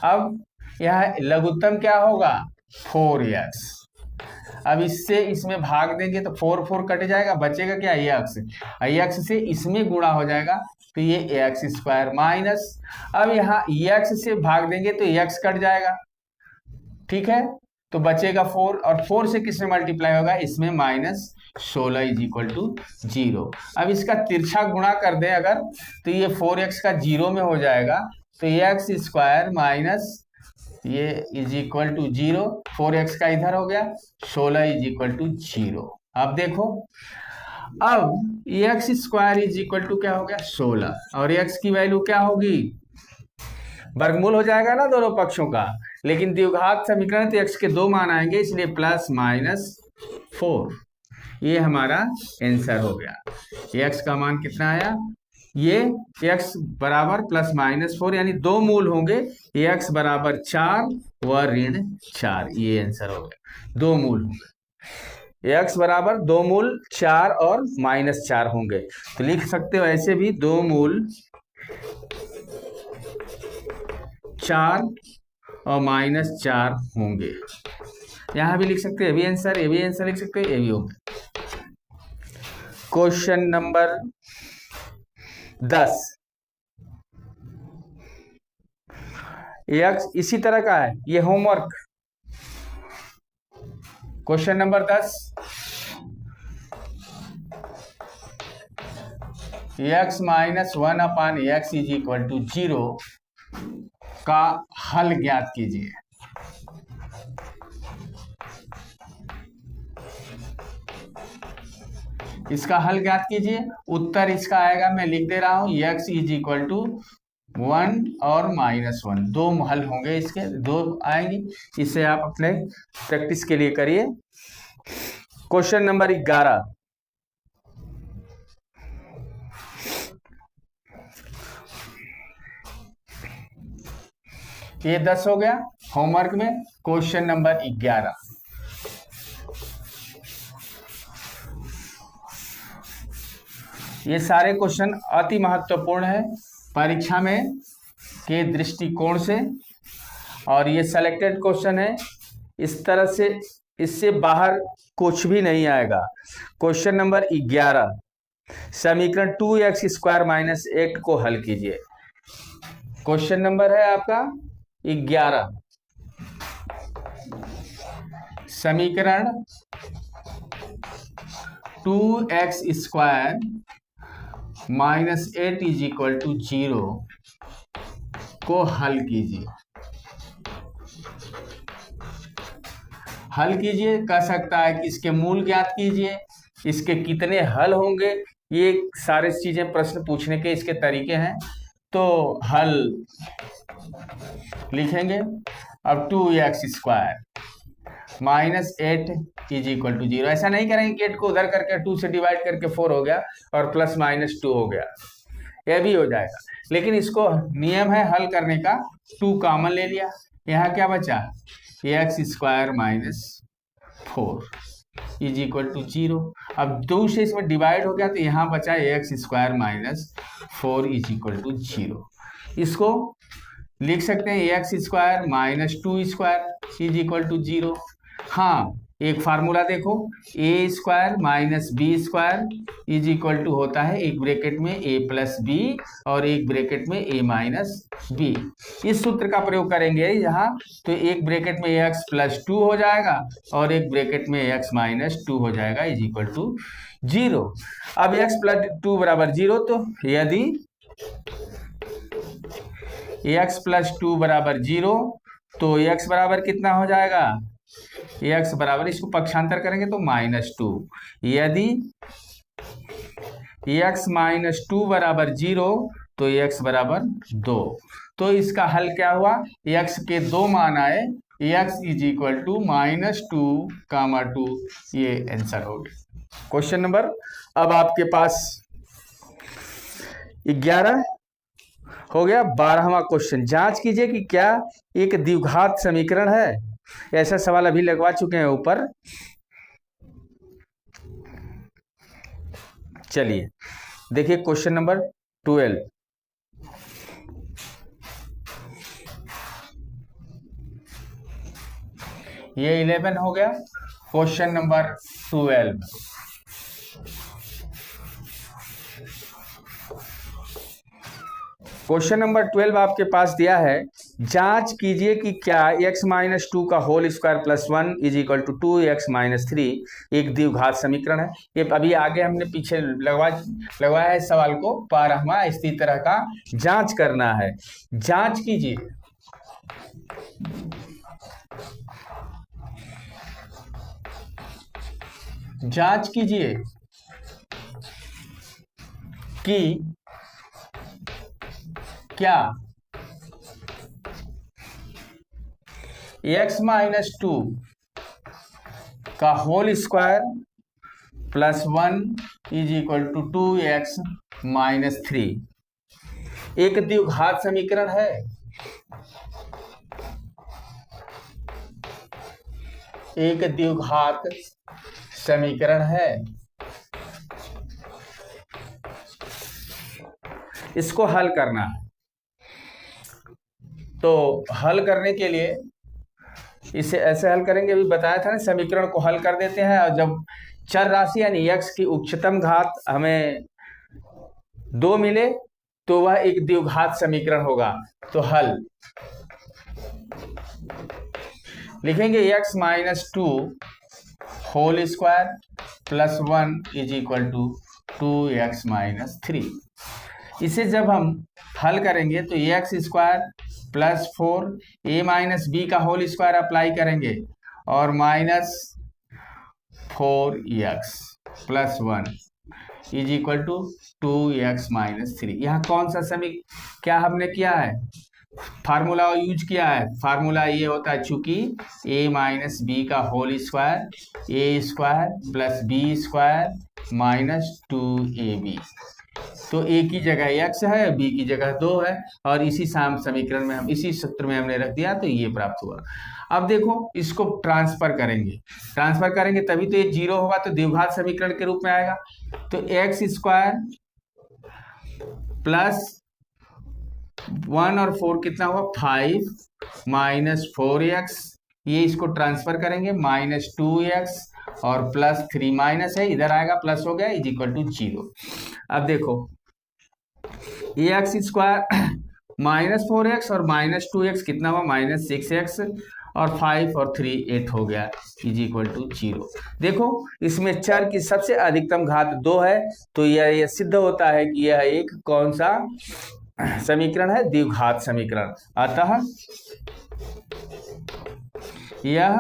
अब यह लघुत्तम क्या होगा, 4x। अब इससे इसमें भाग देंगे तो 4 4 कट जाएगा, बचेगा क्या, x। x से इसमें गुणा हो जाएगा तो ये x² माइनस, अब यहाँ x से भाग देंगे तो x कट जाएगा, ठीक है, तो बचेगा 4, और 4 से किसमें मल्टीप्लाई होगा, इसमें -16 इज इक्वल टू 0। अब इसका तिरछा गुणा कर दें अगर, तो ये 4x का 0 में हो जाएगा, तो x² माइनस ये इज इक्वल टू 0, 4x का इधर हो गया, 16 इज इक्वल टू 0। अब देखो, अब x square is equal to क्या हो गया 16, और एक्स की वैल्यू क्या होगी, वर्गमूल हो जाएगा ना दोनों पक्षों का, लेकिन द्विघात समीकरण तो एक्स के दो मान आएंगे, इसलिए प्लस माइनस 4, ये हमारा आंसर हो गया। एक्स का मान कितना आया, ये x बराबर प्लस माइनस 4, यानी दो मूल होंगे, x बराबर 4 व ऋण 4, ये आंसर हो गया। दो मूल होंगे, x बराबर दो मूल 4 और माइनस 4 होंगे, तो लिख सकते हो ऐसे भी दो मूल 4 और माइनस 4 होंगे, यहां भी लिख सकते हैं, ये भी आंसर, ये भी आंसर लिख सकते हैं, ये भी होंगे। क्वेश्चन नंबर 10, एक्स इसी तरह का है, ये homework. Question number 10, x minus 1 upon x is equal to 0 का हल ज्ञात कीजिए। इसका हल ज्ञात कीजिए। उत्तर इसका आएगा, मैं लिख दे रहा हूं, एक्स इज इक्वल टू 1 और -1, दो हल होंगे इसके, दो आएंगी। इसे आप अपने प्रैक्टिस के लिए करिए। क्वेश्चन नंबर 11, ये 10 हो गया होमवर्क में। क्वेश्चन नंबर 11, ये सारे क्वेश्चन अति महत्वपूर्ण है परीक्षा में के दृष्टिकोण से, और ये सेलेक्टेड क्वेश्चन है, इस तरह से इससे बाहर कुछ भी नहीं आएगा। क्वेश्चन नंबर 11, समीकरण 2x स्क्वायर माइनस 8 को हल कीजिए। क्वेश्चन नंबर है आपका 11, समीकरण 2x square minus 8 is equal to 0 को हल कीजिए। हल कीजिए कह सकता है कि इसके मूल ज्ञात कीजिए, इसके कितने हल होंगे, ये सारे चीजें प्रश्न पूछने के इसके तरीके हैं। तो हल लिखेंगे। अब 2x square minus 8 is equal to 0, ऐसा नहीं करेंगे कि 8 को उधर करके 2 से डिवाइड करके 4 हो गया और प्लस माइनस 2 हो गया, यह भी हो जाएगा, लेकिन इसको नियम है हल करने का, 2 कॉमन ले लिया, यहाँ क्या बचा, x square minus 4 is equal to 0। अब 2 से इसमें डिवाइड हो गया तो यहाँ बचा x square minus 4 is equal to 0। इसको लिख सकते हैं X square minus 2 square is equal to 0। हाँ, एक फार्मूला देखो, A square minus B square is equal to होता है एक ब्रैकेट में ए प्लस बी और एक ब्रैकेट में ए माइनस बी। इस सूत्र का प्रयोग करेंगे यहाँ, तो एक ब्रैकेट में एक्स प्लस 2 हो जाएगा और एक ब्रैकेट में एक्स माइनस 2 हो जाएगा इज इक्वल टू 0। अब एक्स प्लस 2 बराबर 0, तो यदि एक्स प्लस 2 बराबर 0, तो एक्स बराबर कितना हो जाएगा, एक्स बराबर, इसको पक्षांतर करेंगे तो -2। यदि एक्स माइनस 2 बराबर 0, तो एक्स बराबर 2। तो इसका हल क्या हुआ, एक्स के दो मान आए, एक्स इज इक्वल टू -2, 2, ये आंसर हो गया। क्वेश्चन नंबर, अब आपके पास 11 हो गया। 12वां क्वेश्चन, जांच कीजिए कि क्या एक द्विघात समीकरण है। ऐसा सवाल अभी लगवा चुके हैं ऊपर। चलिए देखिए क्वेश्चन नंबर 12, ये 11 हो गया। क्वेश्चन नंबर 12, क्वेश्चन नंबर 12 आपके पास दिया है, जांच कीजिए कि क्या x माइनस 2 का whole square plus 1 is equal to 2x minus 3 एक द्विघात समीकरण है। ये अभी आगे हमने पीछे लगवाया है सवाल को, 12वां इसी तरह का जांच करना है। जांच कीजिए, जांच कीजिए कि क्या x-2 का whole square plus 1 is equal to 2x-3 एक द्विघात समीकरण है। एक द्विघात समीकरण है। इसको हल करना है। तो हल करने के लिए इसे ऐसे हल करेंगे, अभी बताया था ना, समीकरण को हल कर देते हैं और जब चर राशि यानी x की उच्चतम घात हमें 2 मिले तो वह एक द्विघात समीकरण होगा। तो हल लिखेंगे x-2 whole square plus 1 is equal to 2x-3। इसे जब हम हल करेंगे तो x square plus 4 a minus B का होल स्क्वायर अप्लाई करेंगे और minus 4x plus 1 is equal to 2x-3। यहाँ कौन सा क्या हमने किया है, फार्मूला यूज किया है। फार्मूला ये होता है, चूंकि a माइनस बी का whole square a square plus b square minus 2ab, तो a की जगह x है, b की जगह 2 है और इसी समीकरण में हम इसी सूत्र में हमने रख दिया तो ये प्राप्त हुआ। अब देखो इसको ट्रांसफर करेंगे तभी तो ये 0 होगा, तो द्विघात समीकरण के रूप में आएगा। तो x स्क्वायर प्लस 1 और 4 कितना हुआ 5 माइनस 4x, ये इसको ट्रांसफर करेंगे माइनस 2x और प्लस 3 माइनस है, इधर आएगा प्लस हो गया इज इक्वल टू 0। अब देखो x स्क्वायर माइनस 4x और माइनस 2x कितना हुआ माइनस 6x और 5 और 3 8 हो गया इज इक्वल टू 0। देखो इसमें चर की सबसे अधिकतम घात 2 है, तो यह सिद्ध होता है कि यह एक कौन सा समीकरण है, द्विघात समीकरण। अतः यह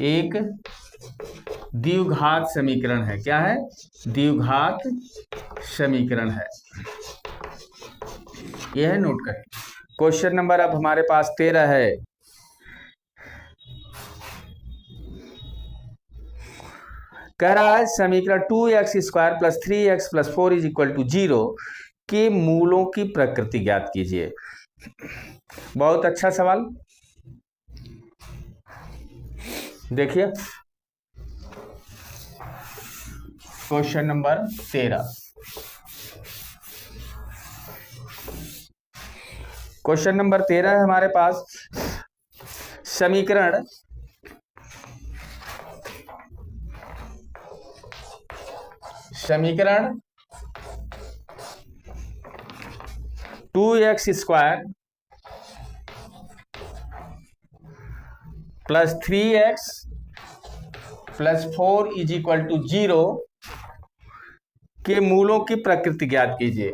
एक द्विघात समीकरण है। क्या है, द्विघात समीकरण है। यह है, नोट करें। क्वेश्चन नंबर अब हमारे पास 13 है। कह रहा है समीकरण 2x square plus 3x plus 4 is equal to 0 के मूलों की प्रकृति ज्ञात कीजिए। बहुत अच्छा सवाल। देखिए क्वेश्चन नंबर 13। क्वेश्चन नंबर 13 है हमारे पास। समीकरण समीकरण 2x square plus 3x plus 4 is equal to 0 के मूलों की प्रकृति ज्ञात कीजिए।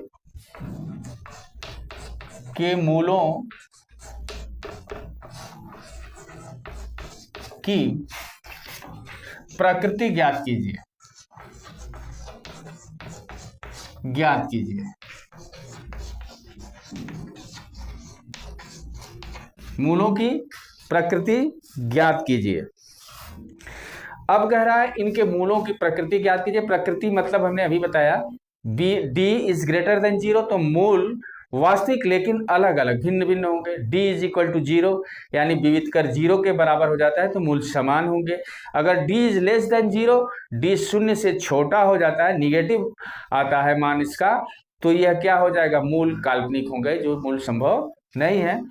के मूलों की प्रकृति ज्ञात कीजिए। मूलों की प्रकृति ज्ञात कीजिए। अब कह रहा है इनके मूलों की प्रकृति ज्ञात कीजिए। प्रकृति मतलब हमने अभी बताया d इज ग्रेटर देन 0, तो मूल वास्तविक लेकिन अलग अलग भिन्न भिन्न होंगे। d इज इक्वल टू 0 यानी विविध कर 0 के बराबर हो जाता है तो मूल समान होंगे। अगर d is less than 0, d शून्य से छोटा हो जाता है, निगेटिव आता है मान इसका, तो यह क्या हो जाएगा, मूल काल्पनिक होंगे, जो मूल संभव नहीं है।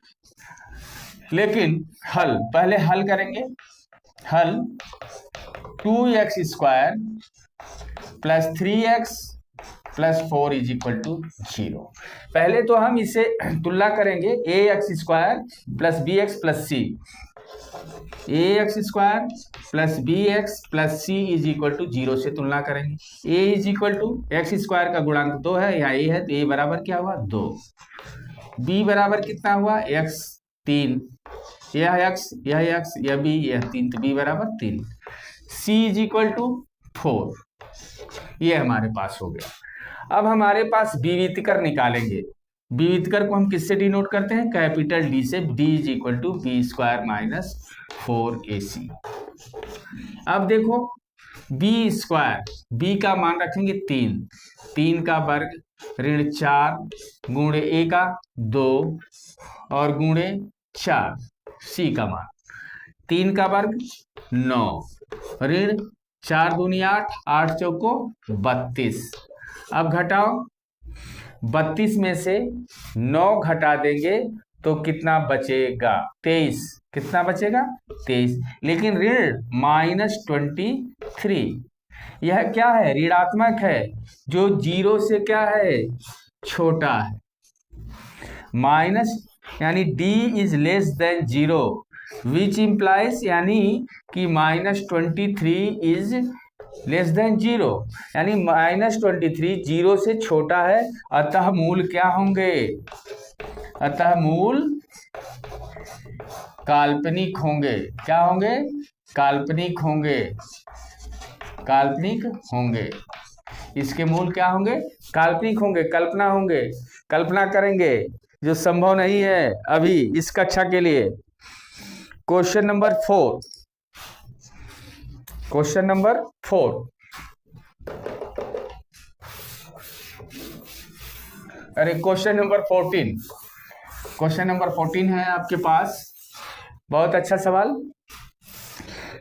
लेकिन हल पहले हल करेंगे। हल 2x square plus 3x plus 4 is equal to 0। पहले तो हम इसे तुलना करेंगे ax square plus bx plus c। ax square plus bx plus c is equal to 0 से तुलना करेंगे। a is equal to x square का गुणांक 2 है, यहाँ a है तो a बराबर क्या हुआ 2। b बराबर कितना हुआ x 3, यह x यह x यह b यह 3, तो b बराबर 3। c इज इक्वल टू 4, ये हमारे पास हो गया। अब हमारे पास विवितकर निकालेंगे। विवितकर को हम किससे डिनोट करते हैं? कैपिटल डी से। D is equal to b square minus 4ac। अब देखो बी स्क्वायर, बी का मान रखेंगे 3, 3 का वर्ग ऋण 4 गुणे ए का 2 और गुणे 4, सी का मान 3 का वर्ग 9 ऋण 4 दूनी 8, 8 चौको 32। अब घटाओ, 32 में से 9 घटा देंगे तो कितना बचेगा? 23। कितना बचेगा? 23। लेकिन ऋण -23, यह क्या है? ऋणात्मक है, जो 0 से क्या है? छोटा है। माइनस यानी d is less than 0, which implies यानी कि -23 इज लेस देन 0, यानी -23 0 से छोटा है, अतः मूल क्या होंगे? अतः मूल काल्पनिक होंगे। क्या होंगे? काल्पनिक होंगे। काल्पनिक होंगे। इसके मूल क्या होंगे? काल्पनिक होंगे, कल्पना होंगे, कल्पना करेंगे, जो संभव नहीं है अभी इस कक्षा के लिए। क्वेश्चन नंबर 4, क्वेश्चन नंबर 4, अरे क्वेश्चन नंबर 14, क्वेश्चन नंबर 14 है आपके पास। बहुत अच्छा सवाल।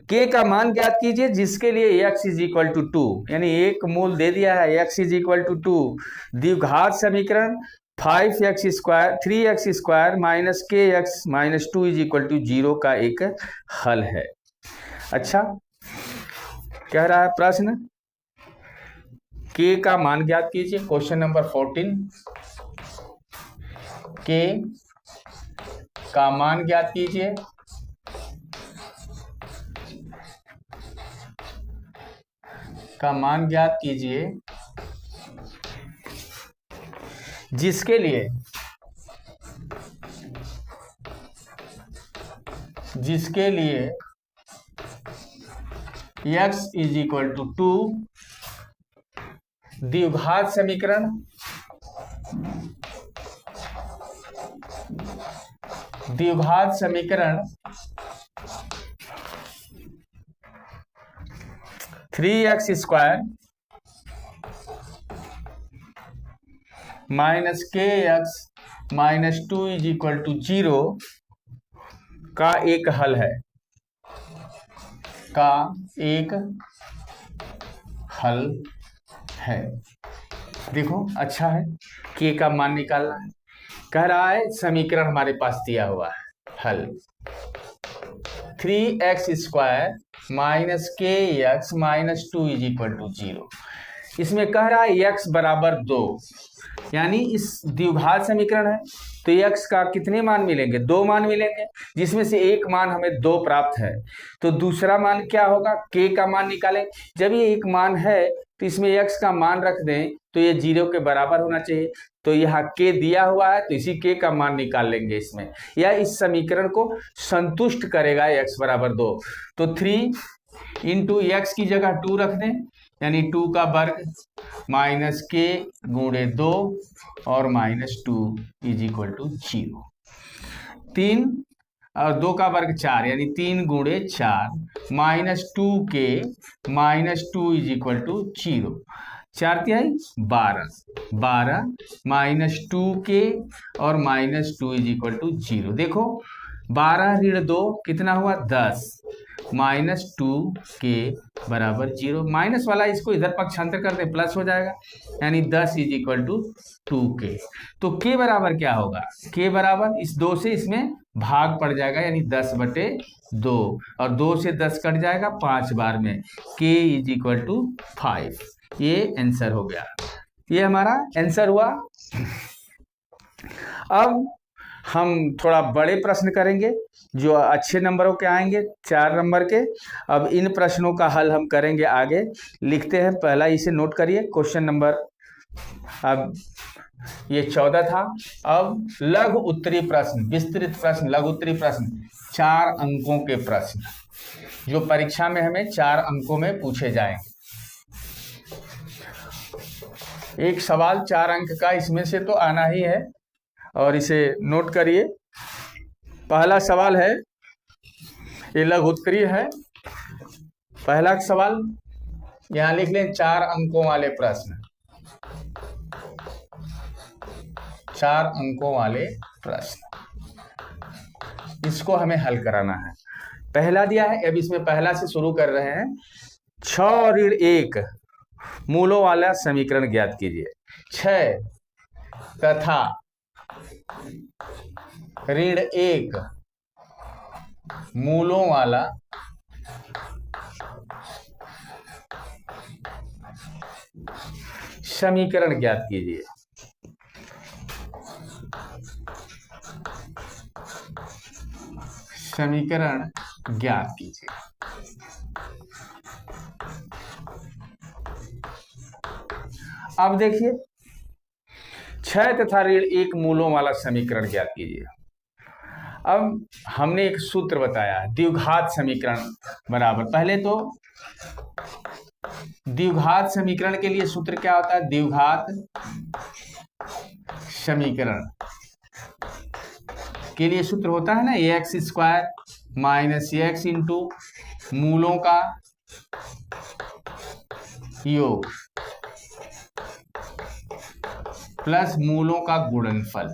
k का मान ज्ञात कीजिए जिसके लिए x इज इक्वल टू 2, यानी एक मूल दे दिया है x इज इक्वल टू 2। द्विघात समीकरण 5x square 3x square minus kx minus 2 is equal to 0 का एक हल है। अच्छा, कह रहा है प्रश्न k का मान ज्ञात कीजिए। क्वेश्चन नंबर 14, k का मान ज्ञात कीजिए का मान ज्ञात कीजिए जिसके लिए x इज इक्वल टू 2, द्विघात समीकरण 3x square minus kx minus 2 is equal to 0 का एक हल है। का एक हल है। देखो अच्छा है, k का मान निकालना है। कह रहा है समीकरण हमारे पास दिया हुआ है, हल 3x square minus kx minus 2 is equal to 0। इसमें कह रहा है x बराबर 2, यानी इस द्विघात समीकरण है तो x का कितने मान मिलेंगे? 2 मान मिलेंगे, जिसमें से एक मान हमें 2 प्राप्त है। तो दूसरा मान क्या होगा? k का मान निकालें। जब ये एक मान है तो इसमें x का मान रख दें तो ये 0 के बराबर होना चाहिए। तो यहाँ k दिया हुआ है तो इसी k का मान निकाल लेंगे इसमें। यह इस समीकरण को संतुष्ट करेगा x बराबर 2। तो 3 इंटू x की जगह 2 रख दें, यानी 2 का वर्ग माइनस k गुणे 2 और माइनस 2 इज इक्वल टू 0। 3 और 2 का वर्ग 4, यानी 3 गुणे 4 minus 2k minus 2 is equal to 0। 4 तिहाई 12 माइनस 2k और माइनस 2 इज इक्वल टू 0। देखो 12 ऋण 2 कितना हुआ? 10 माइनस 2k बराबर 0। माइनस वाला इसको इधर पक्षांतर कर दे, प्लस हो जाएगा, यानी 10 इज इक्वल टू 2k। तो k बराबर क्या होगा? k बराबर इस 2 से इसमें भाग पड़ जाएगा, यानी 10/2 और 2 से 10 कट जाएगा 5 बार में, k इज इक्वल टू 5। ये आंसर हो गया, ये हमारा आंसर हुआ। अब हम थोड़ा बड़े प्रश्न करेंगे जो अच्छे नंबरों के आएंगे, 4 नंबर के। अब इन प्रश्नों का हल हम करेंगे आगे। लिखते हैं, पहला इसे नोट करिए। क्वेश्चन नंबर, अब ये 14 था। अब लघु उत्तरी प्रश्न, विस्तृत प्रश्न, लघु उत्तरी प्रश्न, 4 अंकों के प्रश्न जो परीक्षा में हमें 4 अंकों में पूछे जाएंगे। एक सवाल 4 अंक का इसमें से तो आना ही है और इसे नोट करिए। पहला सवाल है, ये लघु उत्तरीय है। पहला सवाल यहां लिख लें, 4 अंकों वाले प्रश्न, 4 अंकों वाले प्रश्न, इसको हमें हल कराना है। पहला दिया है, अब इसमें पहला से शुरू कर रहे हैं। 6 और ऋण 1 मूलों वाला समीकरण ज्ञात कीजिए। 6 तथा ऋण 1 मूलों वाला समीकरण ज्ञात कीजिए। समीकरण ज्ञात कीजिए। अब देखिए, 6 तथा ऋण 1 मूलों वाला समीकरण ज्ञात कीजिए। अब हमने एक सूत्र बताया, द्विघात समीकरण बराबर, पहले तो द्विघात समीकरण के लिए सूत्र क्या होता है? द्विघात समीकरण के लिए सूत्र होता है ना, X square minus X into मूलों का योग प्लस मूलों का गुणनफल।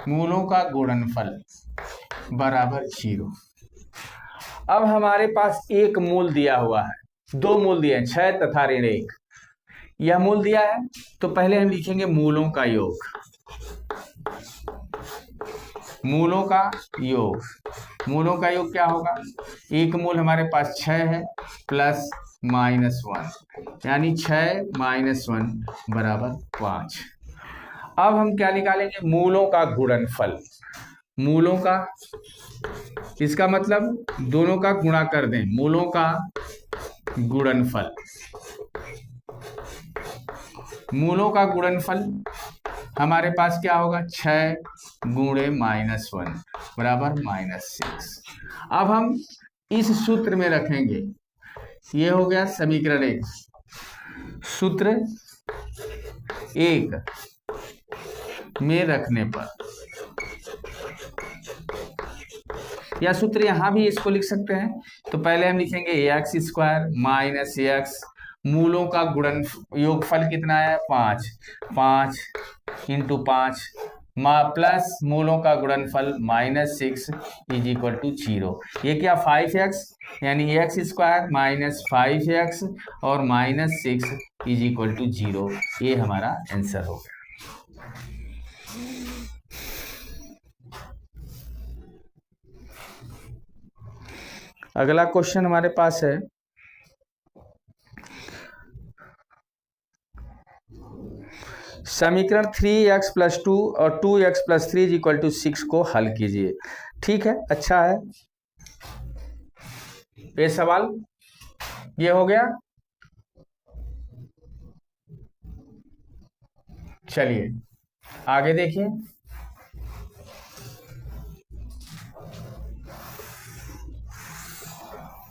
मूलों का गुणनफल बराबर 0। अब हमारे पास एक मूल दिया हुआ है, 2 मूल दिए हैं, 6 तथा ऋण 1। यह मूल दिया है तो पहले हम लिखेंगे मूलों का योग। मूलों का योग, मूलों का योग क्या होगा? एक मूल हमारे पास 6 है प्लस -1, यानी 6 - 1 बराबर 5। अब हम क्या निकालेंगे? मूलों का गुणनफल। मूलों का, इसका मतलब दोनों का गुणा कर दें, मूलों का गुणनफल। मूलों का गुणनफल हमारे पास क्या होगा? 6 गुणे -1 बराबर -6। अब हम इस सूत्र में रखेंगे, ये हो गया समीकरण 1। सूत्र 1 में रखने पर, या सूत्र यहां भी इसको लिख सकते हैं, तो पहले हम लिखेंगे एक्स स्क्वायर माइनस एक्स, मूलों का गुणन योगफल कितना है? 5, 5 इंटू 5 प्लस मूलों का गुणनफल -6 इज इक्वल टू 0। ये क्या? 5x, यानी एक्स स्क्वायर माइनस 5x और -6 इज इक्वल टू 0। ये हमारा आंसर हो गया। अगला क्वेश्चन हमारे पास है, समीकरण 3x + 2 और 2x + 3 = 6 को हल कीजिए। ठीक है, अच्छा है। ये सवाल ये हो गया। चलिए आगे देखिए।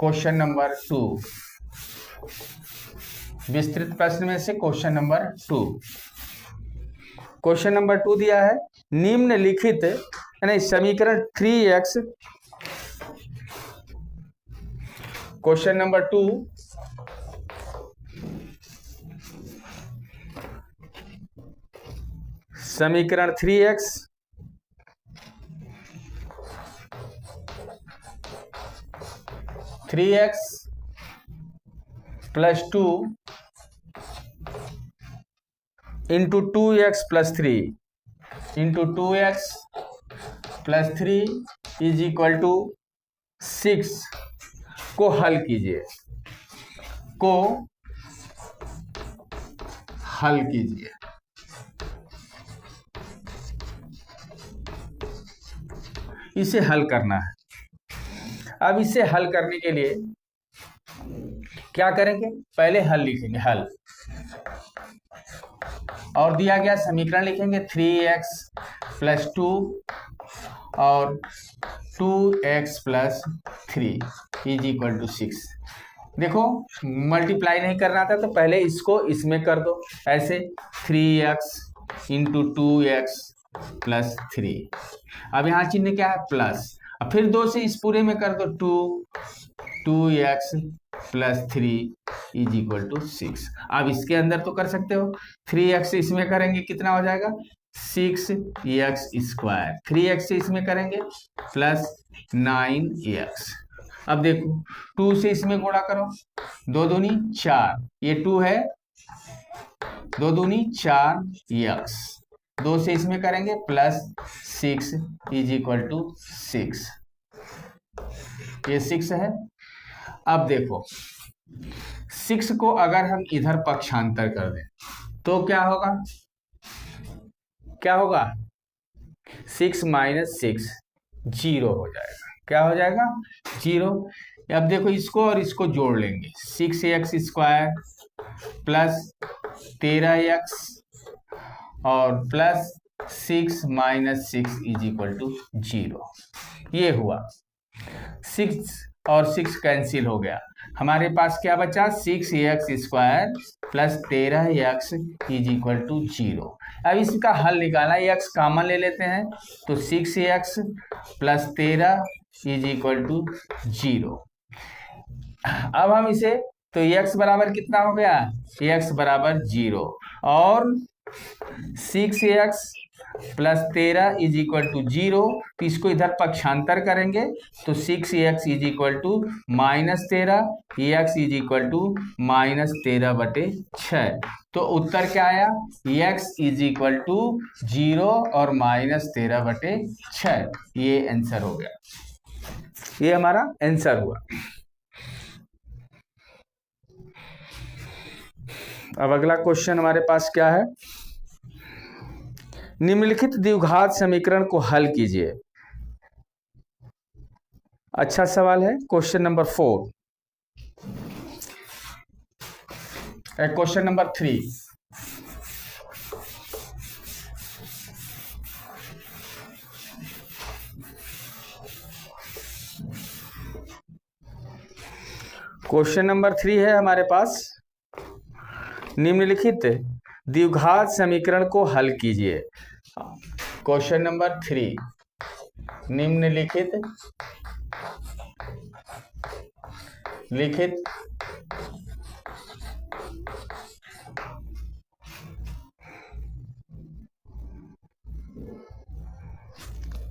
क्वेश्चन नंबर 2, विस्तृत प्रश्न में से क्वेश्चन नंबर 2। क्वेश्चन नंबर 2 दिया है, निम्नलिखित यानी समीकरण 3x, क्वेश्चन नंबर 2, समीकरण 3x + 2 into 2x + 3 into 2x + 3 is equal to 6 को हल कीजिए। को हल कीजिए। इसे हल करना है। अब इसे हल करने के लिए क्या करेंगे? पहले हल लिखेंगे, हल। और दिया गया समीकरण लिखेंगे 3x प्लस 2 और 2x plus 3 is equal to 6। देखो मल्टीप्लाई नहीं करना था तो पहले इसको इसमें कर दो, ऐसे 3x इंटू 2x प्लस 3। अब यहाँ चिन्ह क्या है? प्लस। अब फिर 2 से इस पूरे में कर दो 2x plus 3 is equal to 6। अब इसके अंदर तो कर सकते हो, 3x इसमें करेंगे कितना हो जाएगा? 6x square. 3x से इसमें करेंगे प्लस 9x। अब देखो 2 से इसमें गुणा करो, 2 दूनी 4, ये 2 है, 2 दूनी 4x। 2 से इसमें करेंगे प्लस 6 इज इक्वल टू 6, ये 6 है। अब देखो 6 को अगर हम इधर पक्षांतर कर दें तो क्या होगा? क्या होगा? 6 माइनस 6 0 हो जाएगा। क्या हो जाएगा? 0। अब देखो इसको और इसको जोड़ लेंगे, 6x स्क्वायर प्लस 13x और plus 6 minus 6 is equal to 0। ये हुआ। 6 और 6 कैंसिल हो गया, हमारे पास क्या बचा? 6x square plus 13x is equal to 0। अब इसका हल निकालना, x कॉमन ले लेते हैं तो 6x plus 13 is equal to 0। अब हम इसे तो x बराबर कितना हो गया? x बराबर 0 और 6x plus 13 is equal to 0। तो इसको इधर पक्षांतर करेंगे तो 6x is equal to minus 13, x is equal to minus 13/6। तो उत्तर क्या आया? x इज इक्वल टू 0 और माइनस 13/6। ये आंसर हो गया, ये हमारा आंसर हुआ। अब अगला क्वेश्चन हमारे पास क्या है? निम्नलिखित द्विघात समीकरण को हल कीजिए। अच्छा सवाल है। Question number 4, question number 3। Question number 3 है हमारे पास, निम्नलिखित द्विघात समीकरण को हल कीजिए। क्वेश्चन नंबर 3, निम्नलिखित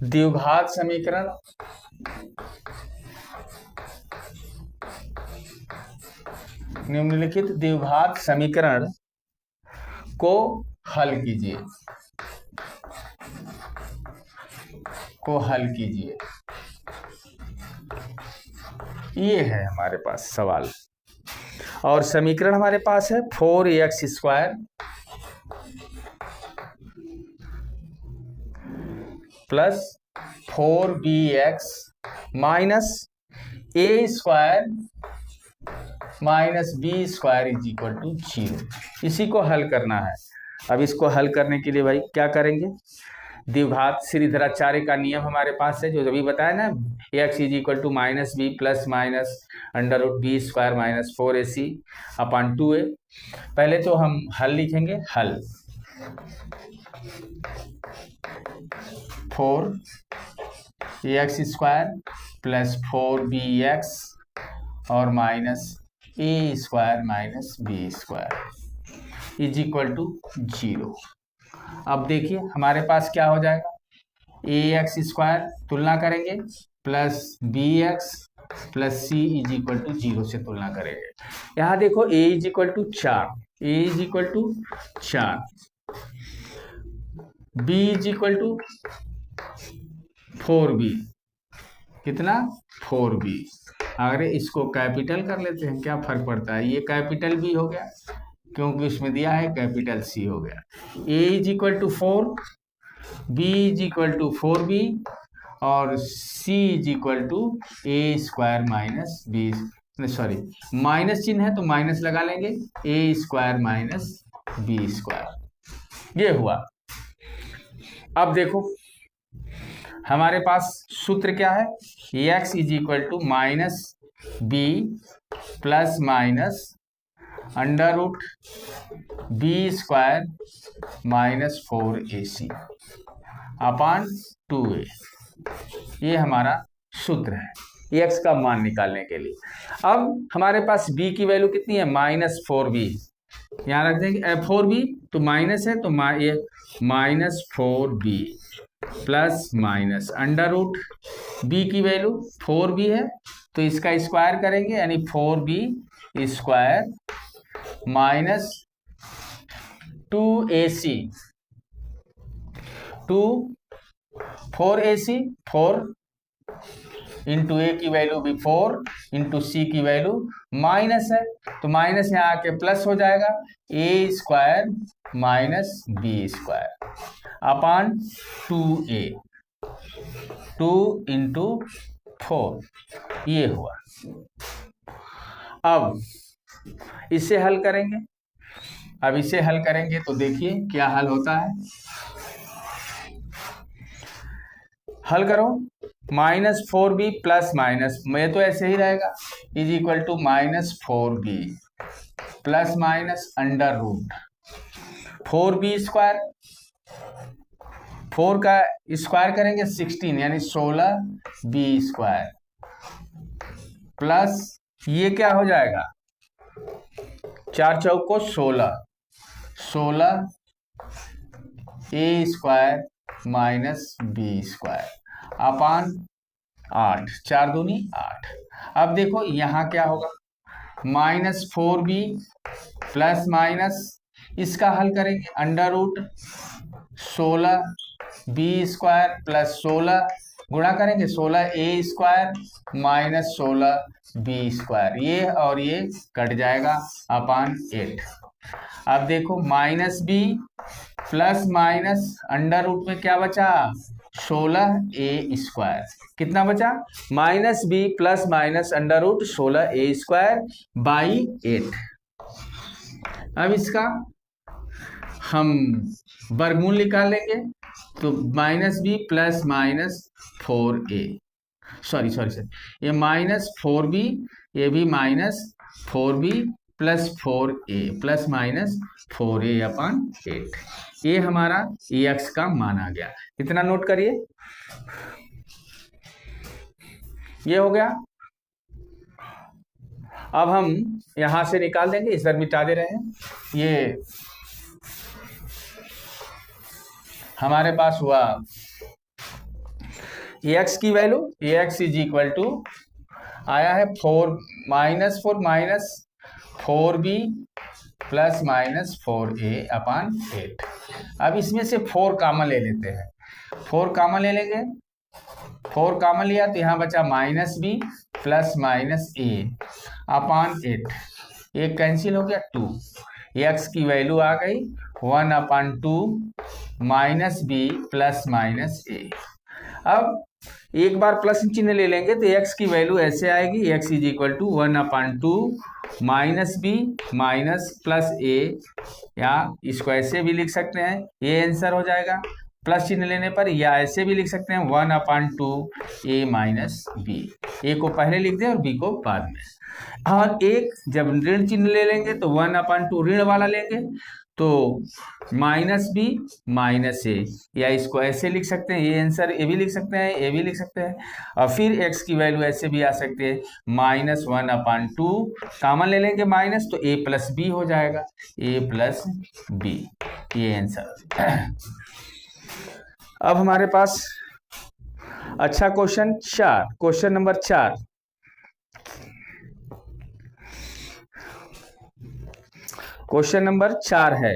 द्विघात समीकरण को हल कीजिए। ये है हमारे पास सवाल और समीकरण हमारे पास है 4x square plus 4bx minus a square minus B square is equal to 0। इसी को हल करना है। अब इसको हल करने के लिए भाई क्या करेंगे? द्विघात श्रीधराचार्य का नियम हमारे पास है, जो अभी बताया ना, x is equal to minus B plus minus under root B square minus 4ac upon 2a। पहले तो हम हल लिखेंगे, हल 4x स्क्वायर प्लस 4bx और minus a square minus B square is equal to 0। अब देखिए हमारे पास क्या हो जाएगा? ax स्क्वायर तुलना करेंगे plus bx plus C is equal to 0 से तुलना करेंगे। यहाँ देखो a is equal to 4, b is equal to 4b, कितना? 4b। अगर इसको कैपिटल कर लेते हैं क्या फर्क पड़ता है? ये कैपिटल B हो गया क्योंकि इसमें दिया है कैपिटल C हो गया। a is equal to 4, b is equal to 4b और c is equal to a square minus b, sorry minus चिन्ह है तो माइनस लगा लेंगे, a square minus B square. ये हुआ। अब देखो हमारे पास सूत्र क्या है, x is equal to minus B plus minus under root B square minus 4ac upon 2a। ये हमारा सूत्र है x का मान निकालने के लिए। अब हमारे पास b की वैल्यू कितनी है, -4b। यहाँ रख देंगे 4b, तो माइनस है तो ये -4b plus minus under root b की वैल्यू 4b है तो इसका स्क्वायर करेंगे यानी 4b square minus 2ac 4ac 4 into ए की वैल्यू भी 4 इंटू सी की वैल्यू माइनस है तो माइनस यहाँ आके प्लस हो जाएगा, A square minus B square upon 2a 2 into 4। ये हुआ। अब इसे हल करेंगे। अब इसे हल करेंगे तो देखिए क्या हल होता है। हल करो, -4b प्लस माइनस, मैं तो ऐसे ही रहेगा, is equal to -4b plus minus under root 4b square, 4 का स्क्वायर करेंगे 16 यानी 16b स्क्वायर प्लस ये क्या हो जाएगा 4 चौको 16 a square minus B square upon 8, 4 दूनी 8। अब देखो यहाँ क्या होगा, -4b प्लस माइनस इसका हल करेंगे under root 16b square plus 16 गुणा करेंगे 16a square minus 16b square, ये और ये कट जाएगा अपान 8। अब देखो -b plus minus under root में क्या बचा 16a स्क्वायर, कितना बचा -b plus minus under root 16a square by 8। अब इसका हम वर्गमूल निकाल लेंगे तो -b plus minus 4a, sorry ये -4b, ये भी -4b plus 4a plus minus 4a अपान 8। ये हमारा x का मान आ गया। इतना नोट करिए, ये हो गया। अब हम यहां से निकाल देंगे, इस बार मिटा दे रहे हैं। ये हमारे पास हुआ x की value, x is equal to आया है 4 minus 4b plus minus 4a अपान 8। अब इसमें से 4 कॉमन ले लेते हैं, 4 कॉमन ले लेंगे, 4 कॉमन लिया तो यहाँ बचा -b प्लस माइनस a अपान 8, एक कैंसिल हो गया 2, x की वैल्यू आ गई 1 upon 2 -b plus minus a। अब एक बार प्लस चिन्ह ले लेंगे तो x की वैल्यू ऐसे आएगी, x is equal to 1 upon 2 -b minus plus a, या इसको ऐसे भी लिख सकते हैं, ये आंसर हो जाएगा प्लस चिन्ह लेने पर, या ऐसे भी लिख सकते हैं 1 upon 2 a minus b। a को पहले लिख दें और b को बाद में। और एक जब ऋण चिन्ह ले लेंगे तो 1 अपान 2 ऋण वाला लेंगे तो -b माइनस a, या इसको ऐसे लिख सकते हैं, ये आंसर ए भी लिख सकते हैं, ए भी लिख सकते हैं। और फिर x की वैल्यू ऐसे भी आ सकती है -1 अपान 2 कॉमन ले लेंगे माइनस तो a प्लस b हो जाएगा, a प्लस b, ये आंसर। अब हमारे पास अच्छा question 4, question number 4। Question number 4 है,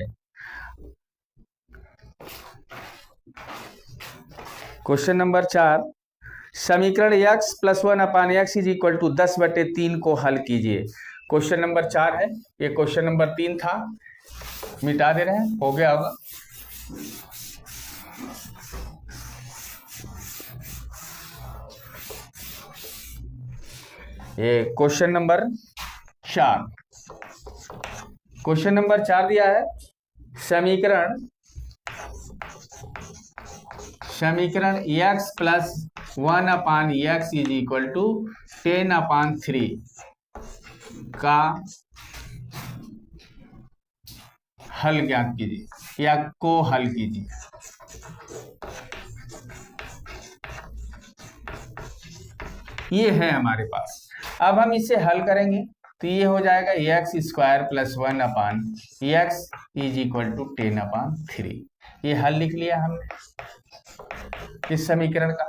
क्वेश्चन नंबर 4, समीकरण x plus 1 upon x is equal to 10/3 को हल कीजिए। क्वेश्चन नंबर 4 है, ये क्वेश्चन नंबर 3 था, मिटा दे रहे हैं, हो गया होगा। ये क्वेश्चन नंबर 4, क्वेश्चन नंबर 4 दिया है, समीकरण x plus 1/x is equal to 10/3 का हल ज्ञात कीजिए या को हल कीजिए। ये है हमारे पास। अब हम इसे हल करेंगे तो ये हो जाएगा x² plus 1/x is equal to 10/3। ये हल लिख लिया हमने इस समीकरण का।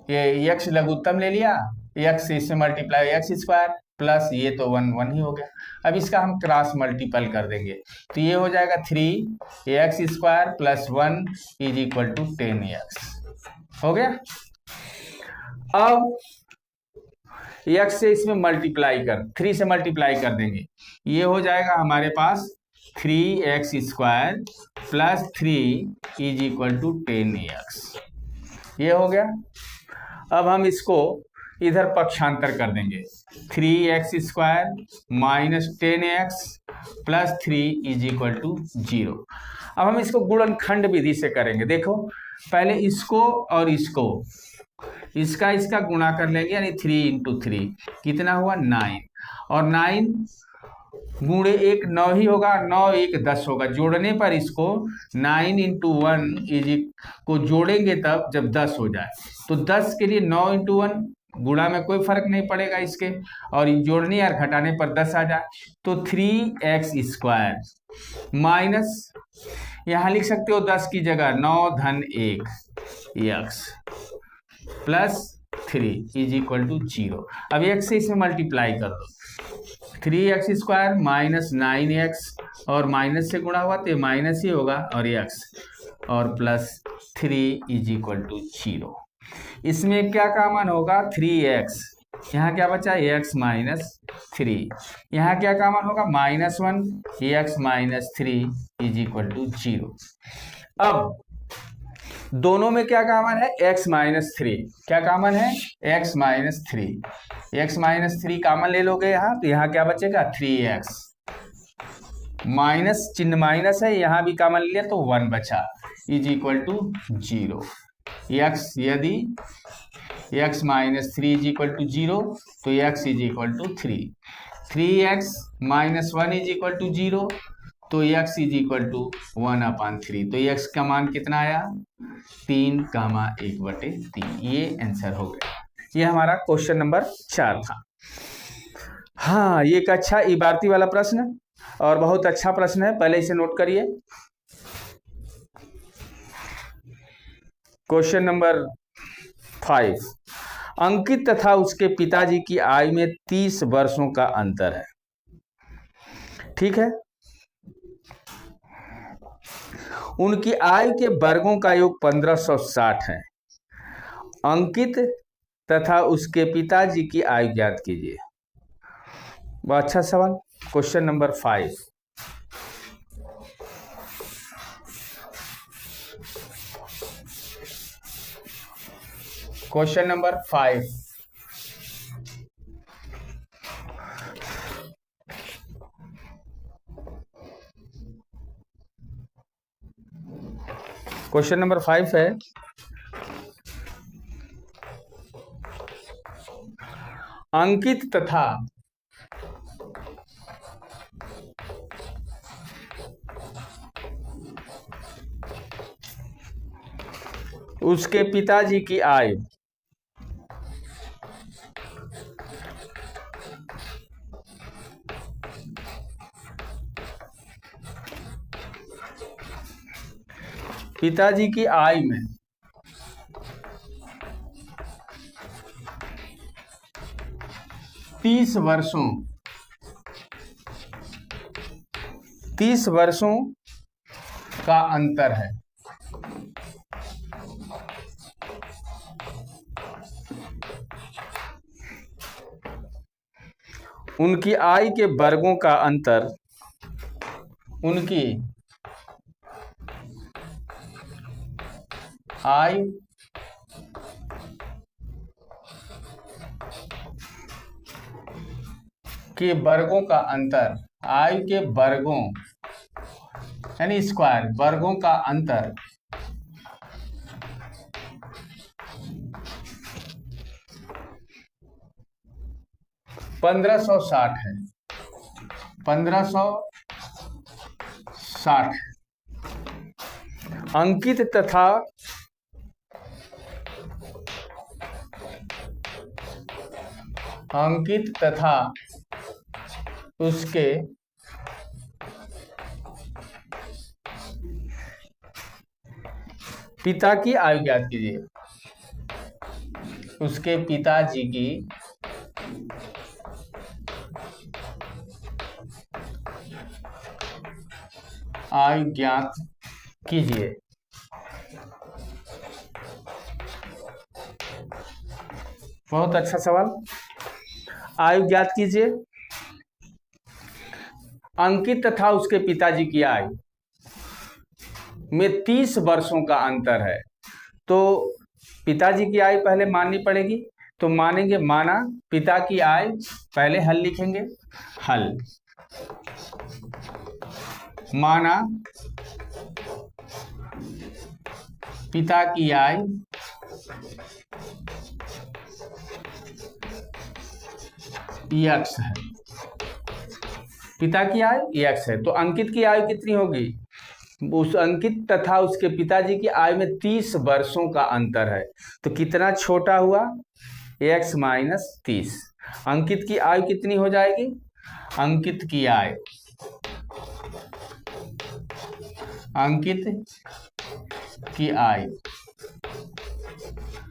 ये x लघुत्तम ले लिया, x से इससे मल्टीप्लाई x² प्लस ये तो 1 ही हो गया। अब इसका हम क्रॉस मल्टीपल कर देंगे तो ये हो जाएगा 3x² plus 1 is equal to 10x हो गया। अब x से इसमें मल्टीप्लाई कर 3 से मल्टीप्लाई कर देंगे, ये हो जाएगा हमारे पास 3x² plus 3 is equal to 10x। ये हो गया। अब हम इसको इधर पक्षांतर कर देंगे 3x² minus 10x plus 3 is equal to 0। अब हम इसको गुणनखंड विधि से करेंगे। देखो पहले इसको और इसका गुणा कर लेंगे, यानी 3 × 3 कितना हुआ 9, और 9 गुणे 1 9 ही होगा, 9 1 10 होगा। जोड़ने पर इसको 9 × 1 को जोड़ेंगे तब जब 10 हो जाए, तो 10 के लिए 9 × 1 गुणा में कोई फर्क नहीं पड़ेगा इसके, और जोड़ने या घटाने पर 10 आ जाए तो 3x² माइनस, यहाँ लिख सकते हो 10 की जगह 9 धन 1 x plus 3 is equal to 0। अब x से इसमें मल्टीप्लाई कर दो, 3x² माइनस 9x और माइनस से गुणा हुआ तो माइनस ही होगा, और x और प्लस 3 इज इक्वल टू 0। इसमें क्या कॉमन होगा 3x, यहाँ क्या बचा x माइनस 3, यहाँ क्या कॉमन होगा -1 x minus 3 is equal to 0। अब दोनों में क्या कॉमन है x माइनस 3, क्या कॉमन है x minus 3, x minus 3 common ले लोगे यहाँ तो यहाँ क्या बचेगा 3x, माइनस चिन्ह माइनस है यहाँ भी कॉमन लिया तो 1 बचा इज इक्वल टू 0। x यदि x minus 3 is equal to 0 तो x is equal to 3, 3x minus 1 is equal to 0 तो x इज इक्वल टू 1/3। तो x का मान कितना आया 3,1/3। ये आंसर हो गया। ये हमारा क्वेश्चन नंबर 4 था। हाँ, ये एक अच्छा इबारती वाला प्रश्न और बहुत अच्छा प्रश्न है, पहले इसे नोट करिए। क्वेश्चन नंबर 5, अंकित तथा उसके पिताजी की आयु में 30 वर्षों का अंतर है। ठीक है, उनकी आयु के वर्गों का योग 1560 है। अंकित तथा उसके पिताजी की आयु ज्ञात कीजिए। बहुत अच्छा सवाल। Question number 5, question number 5, question number 5 है, अंकित तथा उसके पिताजी की आयु पिताजी की आयु में 30 वर्षों का अंतर है। उनकी आयु के वर्गों का अंतर, उनकी आयु के वर्गों का अंतर, आयु के वर्गों यानी स्क्वायर, वर्गों का अंतर 1560 है, 1560। अंकित तथा उसके पिता की आयु ज्ञात कीजिए। उसके पिताजी की आयु ज्ञात कीजिए। बहुत अच्छा सवाल। आयु ज्ञात कीजिए। अंकित तथा उसके पिताजी की आयु में 30 वर्षों का अंतर है, तो पिताजी की आयु पहले माननी पड़ेगी। तो मानेंगे, माना पिता की आयु, पहले हल लिखेंगे, हल माना पिता की आयु x है, पिता की आयु x है, तो अंकित की आयु कितनी होगी? उस अंकित तथा उसके पिताजी की आयु में 30 वर्षों का अंतर है, तो कितना छोटा हुआ? x minus 30। अंकित की आयु कितनी हो जाएगी? अंकित की आयु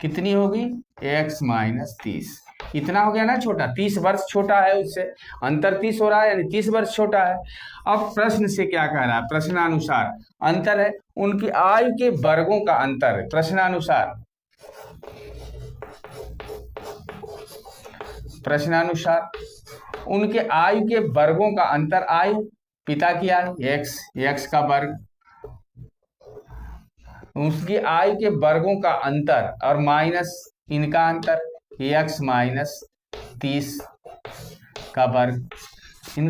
कितनी होगी? x minus 30। इतना हो गया ना छोटा, 30 वर्ष छोटा है उससे, अंतर 30 हो रहा है, यानी 30 वर्ष छोटा है। अब प्रश्न से क्या कह रहा है? प्रश्नानुसार अंतर है, उनकी आयु के वर्गों का अंतर है। प्रश्नानुसार उनके आयु के वर्गों का अंतर, आयु पिता की आयु x का वर्ग, उसकी आयु के वर्गों का अंतर और माइनस इनका अंतर x माइनस 30 का वर्ग।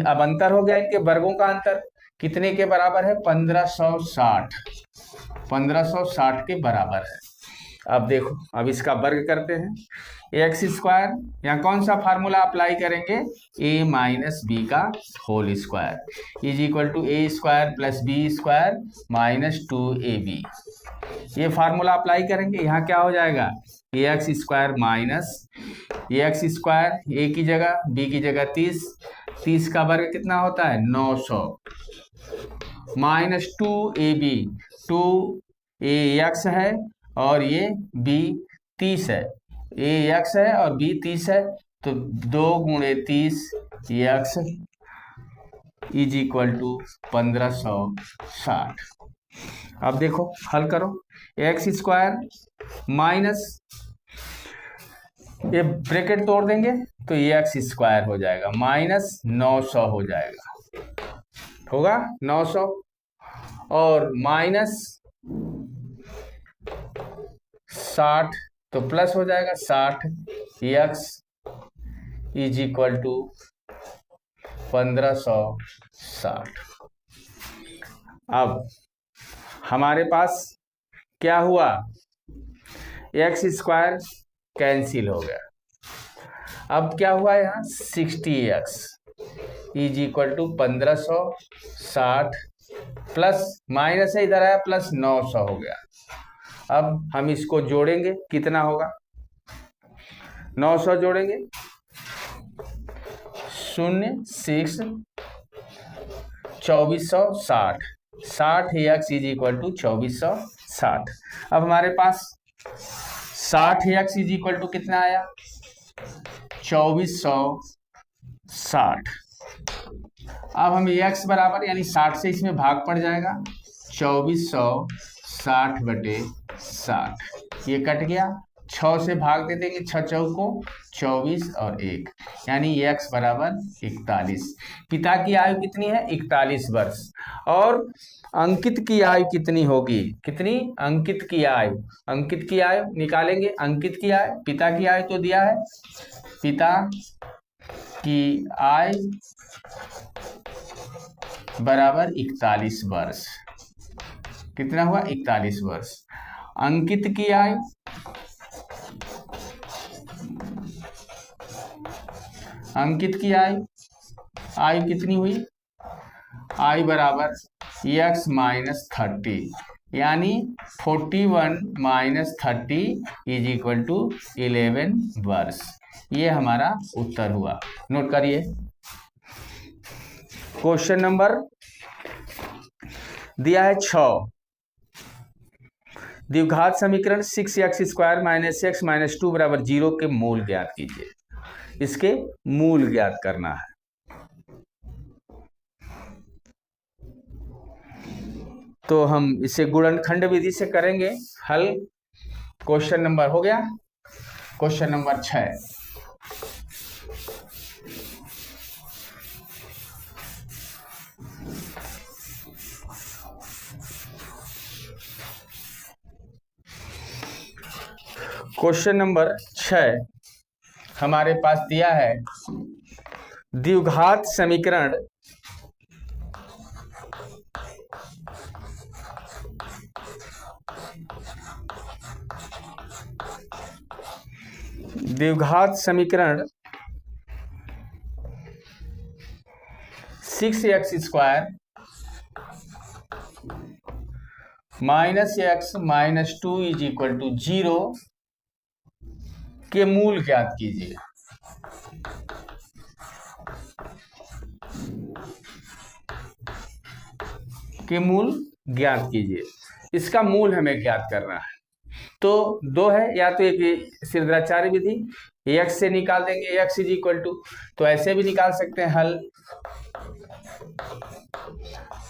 अब अंतर हो गया, इनके वर्गों का अंतर कितने के बराबर है? 1560 के बराबर है। अब देखो, अब इसका वर्ग करते हैं। एक्स स्क्वायर, यहाँ कौन सा फार्मूला अप्लाई करेंगे? a माइनस बी का whole square is equal to A square plus B square minus 2ab। ये फार्मूला अप्लाई करेंगे, यहाँ क्या हो जाएगा? A X square minus X square, A की जगह बी की जगह 30 का वर्ग कितना होता है? 900 माइनस 2ab, 2ax है और ये b 30 है, ax है और b 30 है, तो 2 गुणे 30 x इज इक्वल टू 1560। अब देखो, हल करो। एक्स स्क्वायर माइनस, ये ब्रैकेट तोड़ देंगे तो ये एक्स स्क्वायर हो जाएगा, माइनस 900 हो जाएगा, होगा 900, और माइनस 60 तो प्लस हो जाएगा 60, एक्स इज इक्वल टू 1560। अब हमारे पास क्या हुआ? एक्स स्क्वायर कैंसिल हो गया। अब क्या हुआ यहाँ? 60x is equal to 1560 plus minus है, इधर आया प्लस 900 हो गया। अब हम इसको जोड़ेंगे, कितना होगा? 900 जोड़ेंगे, 0 6 2460, 60 x इज इक्वल टू 2460। अब हमारे पास 60x इज इक्वल टू कितना आया? 2460। अब हम x बराबर, यानी 60 से इसमें भाग पड़ जाएगा, 2460 बटे 60, ये कट गया, 6 से भाग दे देंगे, 6 चौको 24 और 1, यानी x बराबर 41। पिता की आयु कितनी है? 41 वर्ष। और अंकित की आयु कितनी होगी? कितनी? अंकित की आयु निकालेंगे। अंकित की आयु, पिता की आयु तो दिया है, पिता कि आय बराबर 41 वर्ष। कितना हुआ? 41 वर्ष। अंकित की आय आय कितनी हुई? आय बराबर x माइनस 30, यानी 41 माइनस 30 इज इक्वल टू 11 वर्ष। ये हमारा उत्तर हुआ। नोट करिए। क्वेश्चन नंबर दिया है 6। द्विघात समीकरण 6x² माइनस x माइनस 2 बराबर 0 के मूल ज्ञात कीजिए। इसके मूल ज्ञात करना है। तो हम इसे गुणनखंड विधि से करेंगे हल। क्वेश्चन नंबर हो गया, क्वेश्चन नंबर 6। क्वेश्चन नंबर 6 हमारे पास दिया है द्विघात समीकरण द्विघात समीकरण 6x² minus x minus 2 is equal to 0 के मूल ज्ञात कीजिए। के मूल ज्ञात कीजिए। इसका मूल हमें ज्ञात करना है। तो दो है, या तो एक सिरदराचार्य विधि x से निकाल देंगे x इज इक्वल टू, तो ऐसे भी निकाल सकते हैं हल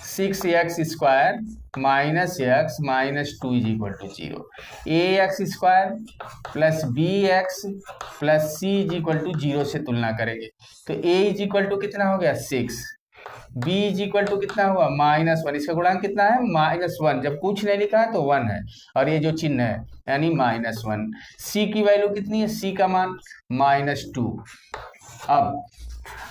6x² minus x minus 2 is equal to 0। ax² plus bx plus c is equal to 0 से तुलना करेंगे। तो a इज इक्वल टू कितना हो गया? 6। b इज इक्वल टू कितना हुआ? -1। इसका गुणांक कितना है? -1। जब कुछ नहीं लिखा है तो 1 है, और ये जो चिन्ह है यानी -1। c की वैल्यू कितनी है? c का मान -2। अब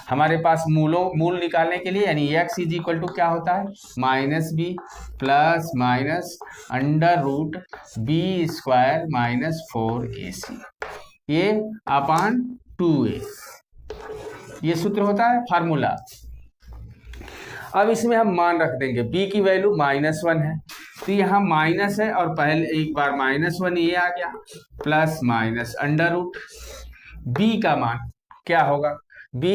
हमारे पास मूल निकालने के लिए यानी x इज इक्वल टू क्या होता है? -b plus minus under root b² minus 4ac, ये अपान 2a, ये सूत्र होता है, फार्मूला। अब इसमें हम मान रख देंगे। b की वैल्यू -1 है, तो यहाँ माइनस है और पहले एक बार -1 ये आ गया, plus minus under root b का मान क्या होगा? b²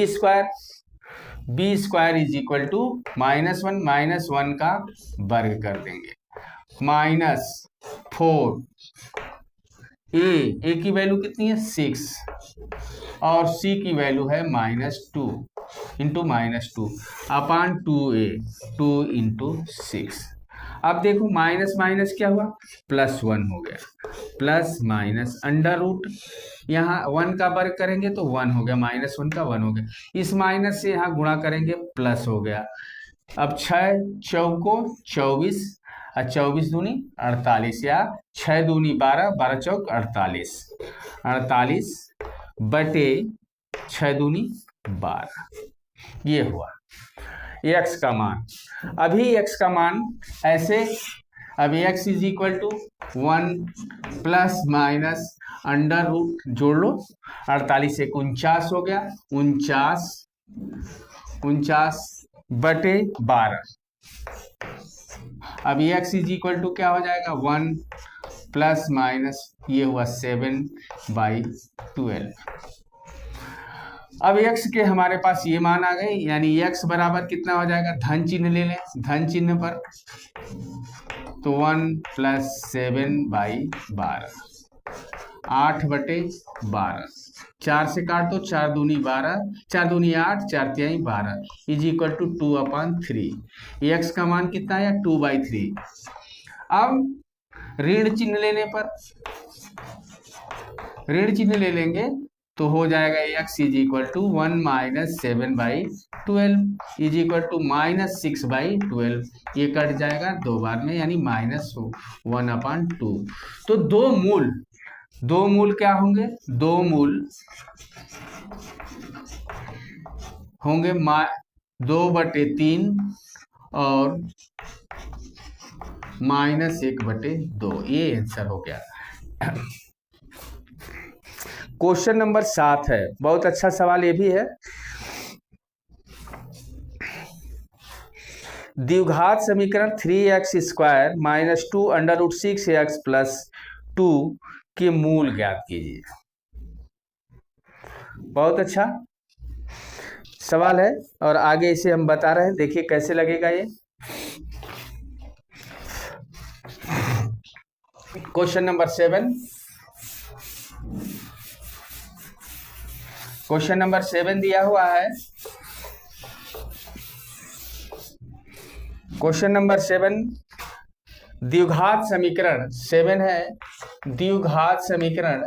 इज इक्वल टू -1 का वर्ग कर देंगे, -4 a की वैल्यू कितनी है? 6, और c की वैल्यू है -2 इंटू -2 अपान 2a, 2 इंटू 6। अब देखो माइनस माइनस क्या हुआ? +1 हो गया, प्लस माइनस अंडर रूट, यहाँ 1 का वर्ग करेंगे तो 1 हो गया, -1 का 1 हो गया। इस माइनस से यहाँ गुणा करेंगे, प्लस हो गया। अब 6 चौको 24, 24 दूनी 48, या 6 दूनी 12, 12 चौक 48, 48 बटे 6 दूनी 12, ये हुआ x का मान। अभी x का मान ऐसे, अभी x is equal to 1 plus minus under root जोड़ लो, 48 से 49 हो गया, 49 बटे 12। अब x इज इक्वल टू क्या हो जाएगा? 1 प्लस माइनस ये हुआ 7/12। अब x के हमारे पास ये मान आ गए, यानी x बराबर कितना हो जाएगा? धन चिन्ह ले लें, धन चिन्ह पर, तो 1 प्लस 7/12, 8/12, 4 से काट दो, 4 दूनी 12, 4 दूनी 8, 4 तिहाई 12 इज इक्वल टू 2/3। x का मान कितना है? 2/3। अब ऋण चिन्ह लेने पर, ऋण चिन्ह ले लेंगे तो हो जाएगा x is equal to 1 minus 7/12 is equal to -6/12। ये कट जाएगा 2 बार में, यानी -1/2। तो दो मूल क्या होंगे? दो मूल होंगे 2/3 और -1/2। ये आंसर हो गया। क्वेश्चन नंबर 7 है, बहुत अच्छा सवाल ये भी है। द्विघात समीकरण 3x² - 2 √6x + 2 के मूल ज्ञात कीजिए। बहुत अच्छा सवाल है और आगे इसे हम बता रहे हैं, देखिए कैसे लगेगा ये। क्वेश्चन नंबर 7, क्वेश्चन नंबर 7 दिया हुआ है। क्वेश्चन नंबर 7 द्विघात समीकरण 7 है। द्विघात समीकरण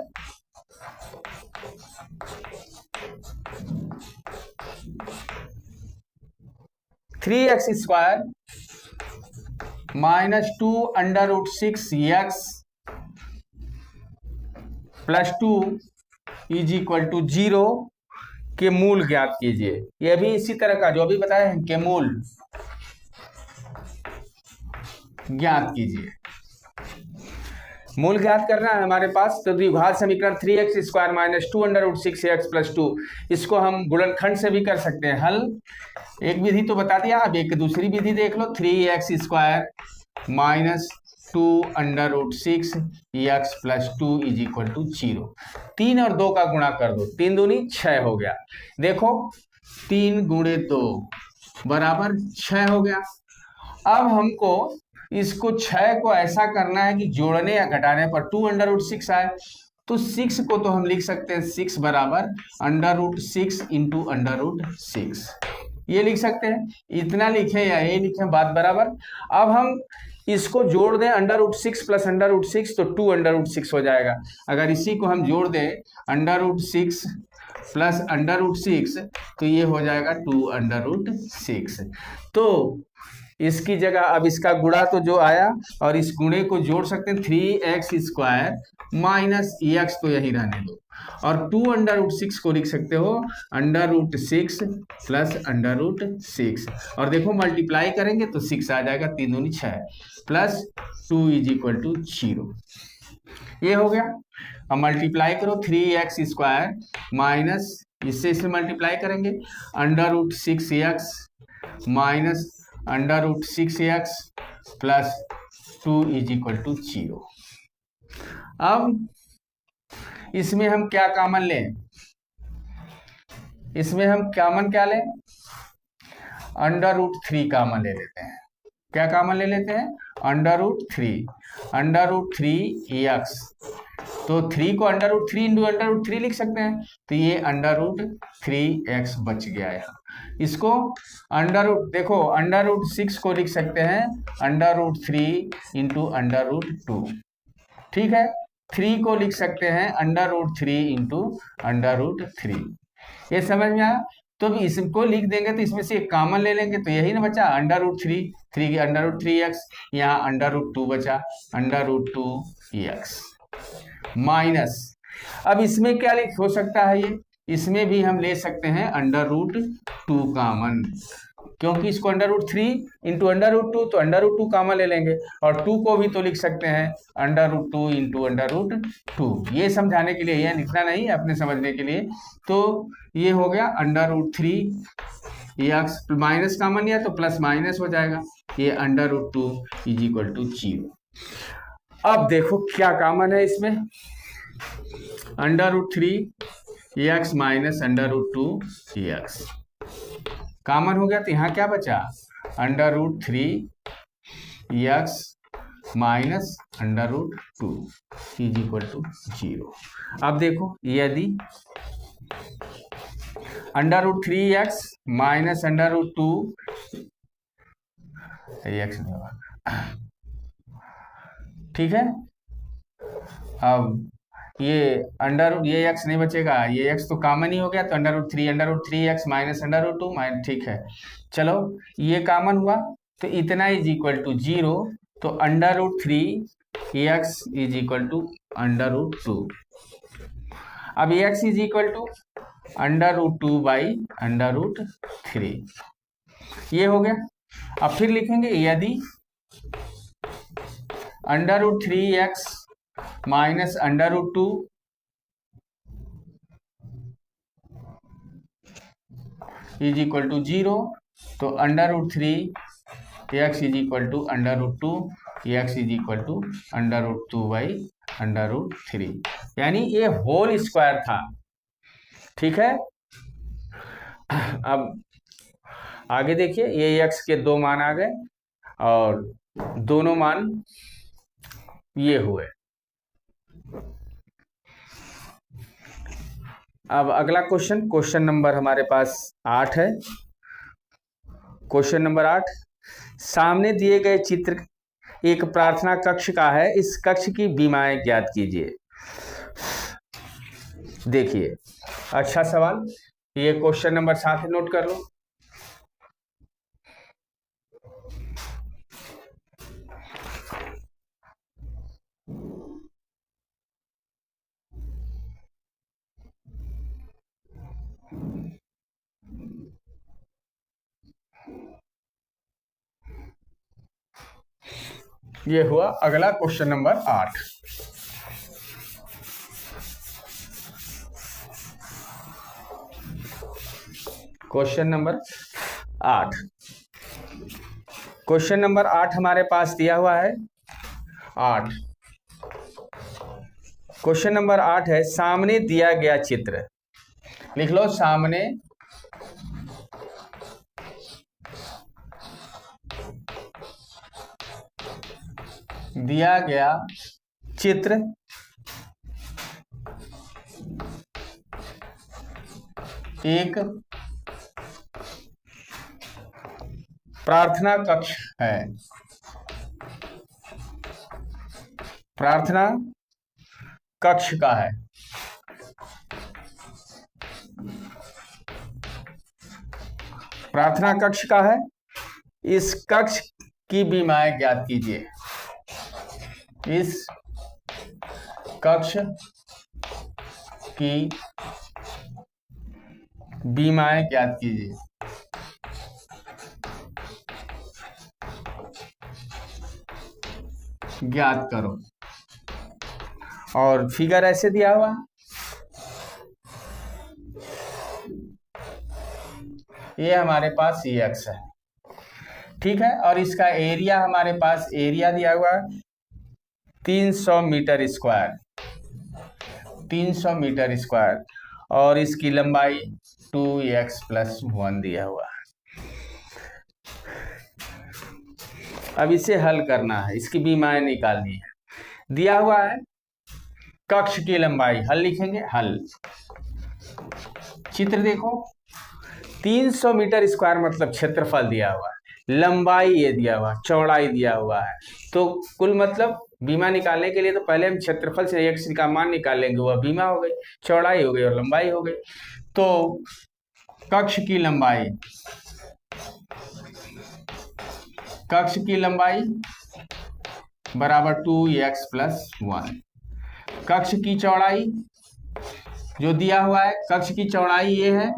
3x² - 2 √6x + 2 = 0 के मूल ज्ञात कीजिए। यह भी इसी तरह का जो अभी बताए हैं के मूल ज्ञात कीजिए। मूल ज्ञात करना है हमारे पास, तो द्विघात समीकरण 3x² - 2 √6x + 2, इसको हम गुणनखंड से भी कर सकते हैं हल। एक विधि तो बता दिया, अब एक दूसरी विधि देख लो। 3x² - 2 √6x + 2 = 0। 3 और 2 का गुणा कर दो, 3 दूनी 6 हो गया। देखो 3 × 2 = 6 हो गया। अब हमको इसको 6 को ऐसा करना है कि जोड़ने या घटाने पर 2 √6 आए, तो 6 को तो हम लिख सकते हैं 6 = √6 × √6, ये लिख सकते हैं। इतना लिखे या ये लिखे, बात बराबर। अब हम इसको जोड़ दें √6 + √6, तो 2 √6 हो जाएगा। अगर इसी को हम जोड़ दें √6 + √6, तो ये हो जाएगा 2 √6। तो इसकी जगह अब इसका गुणा तो जो आया और इस गुणे को जोड़ सकते हैं। 3x² - x तो यही रहने दो, और 2 √6 को लिख सकते हो √6 + √6, और देखो मल्टीप्लाई करेंगे तो 6 आ जाएगा, 3 दूनी 6 + 2 = 0। ये हो गया। अब मल्टीप्लाई करो 3x² माइनस, इससे मल्टीप्लाई करेंगे √6x - √6x + 2 = 0। अब इसमें हम क्या कॉमन लें? इसमें हम कॉमन क्या लें? √3 कॉमन ले लेते हैं। क्या कॉमन ले लेते हैं? √3x, तो 3 को √3 × √3 लिख सकते हैं, तो ये √3x बच गया यहाँ। इसको देखो √6 को लिख सकते हैं √3 × √2, ठीक है। 3 को लिख सकते हैं √3 × √3। ये समझ में आया? तो इसको लिख देंगे तो इसमें से एक कॉमन ले लेंगे, तो यही ना बचा √3, 3 की √3x, यहाँ √2 बचा √2x माइनस। अब इसमें क्या हो सकता है? ये इसमें भी हम ले सकते हैं √2 कॉमन, क्योंकि इसको √3 × √2, तो √2 कॉमन ले लेंगे, और 2 को भी तो लिख सकते हैं √2 × √2। ये समझाने के लिए, यह लिखना नहीं, अपने समझने के लिए। तो ये हो गया √3x, माइनस कॉमन लिया तो प्लस माइनस हो जाएगा, ये √2 = 0। अब देखो क्या कॉमन है इसमें, √3x - √2x कॉमन हो गया, तो यहाँ क्या बचा? √3x - √2 = 0। अब देखो यदि √3x - √2 x नहीं होगा, ठीक है। अब ये x नहीं बचेगा, ये x तो कॉमन ही हो गया, तो √3x - √2 ठीक है। चलो ये कॉमन हुआ, तो इतना = 0, तो √3x = √2। अब एक्स इज इक्वल टू √2/√3, ये हो गया। अब फिर लिखेंगे यदि √3x minus √2 is equal to 0, तो √3x is equal to √2, x is equal to √2/√3, यानी ये होल स्क्वायर था। ठीक है, अब आगे देखिए, ये x के 2 मान आ गए और दोनों मान ये हुए। अब अगला क्वेश्चन नंबर हमारे पास 8 है। क्वेश्चन नंबर 8, सामने दिए गए चित्र एक प्रार्थना कक्ष का है, इस कक्ष की बीमाएं ज्ञात कीजिए। देखिए, अच्छा सवाल, ये क्वेश्चन नंबर 7 नोट कर लो। ये हुआ अगला question number 8। Question number 8, question number 8 हमारे पास दिया हुआ है 8। क्वेश्चन नंबर 8 है, सामने दिया गया चित्र, लिख लो, सामने दिया गया चित्र एक प्रार्थना कक्ष है। प्रार्थना कक्ष का है। प्रार्थना कक्ष का है, इस कक्ष की बीमाएं ज्ञात कीजिए। इस कक्ष की बीमाएं ज्ञात कीजिए। ज्ञात करो, और फिगर ऐसे दिया हुआ है, ये हमारे पास x है। ठीक है, और इसका एरिया हमारे पास एरिया दिया हुआ है 300 मीटर स्क्वायर, 300 मीटर स्क्वायर, और इसकी लंबाई 2x + 1 दिया हुआ है। अब इसे हल करना है, इसकी बीमाएं निकालनी है। दिया हुआ है कक्ष की लंबाई, हल लिखेंगे, हल। चित्र देखो, 300 मीटर स्क्वायर मतलब क्षेत्रफल दिया हुआ है, लंबाई ये दिया हुआ है, चौड़ाई दिया हुआ है, तो कुल मतलब बीमा निकालने के लिए तो पहले हम क्षेत्रफल से x का मान निकाल लेंगे, वह बीमा हो गई, चौड़ाई हो गई और लंबाई हो गई। तो कक्ष की लंबाई, कक्ष की लंबाई बराबर 2x + 1। कक्ष की चौड़ाई जो दिया हुआ है, कक्ष की चौड़ाई ये है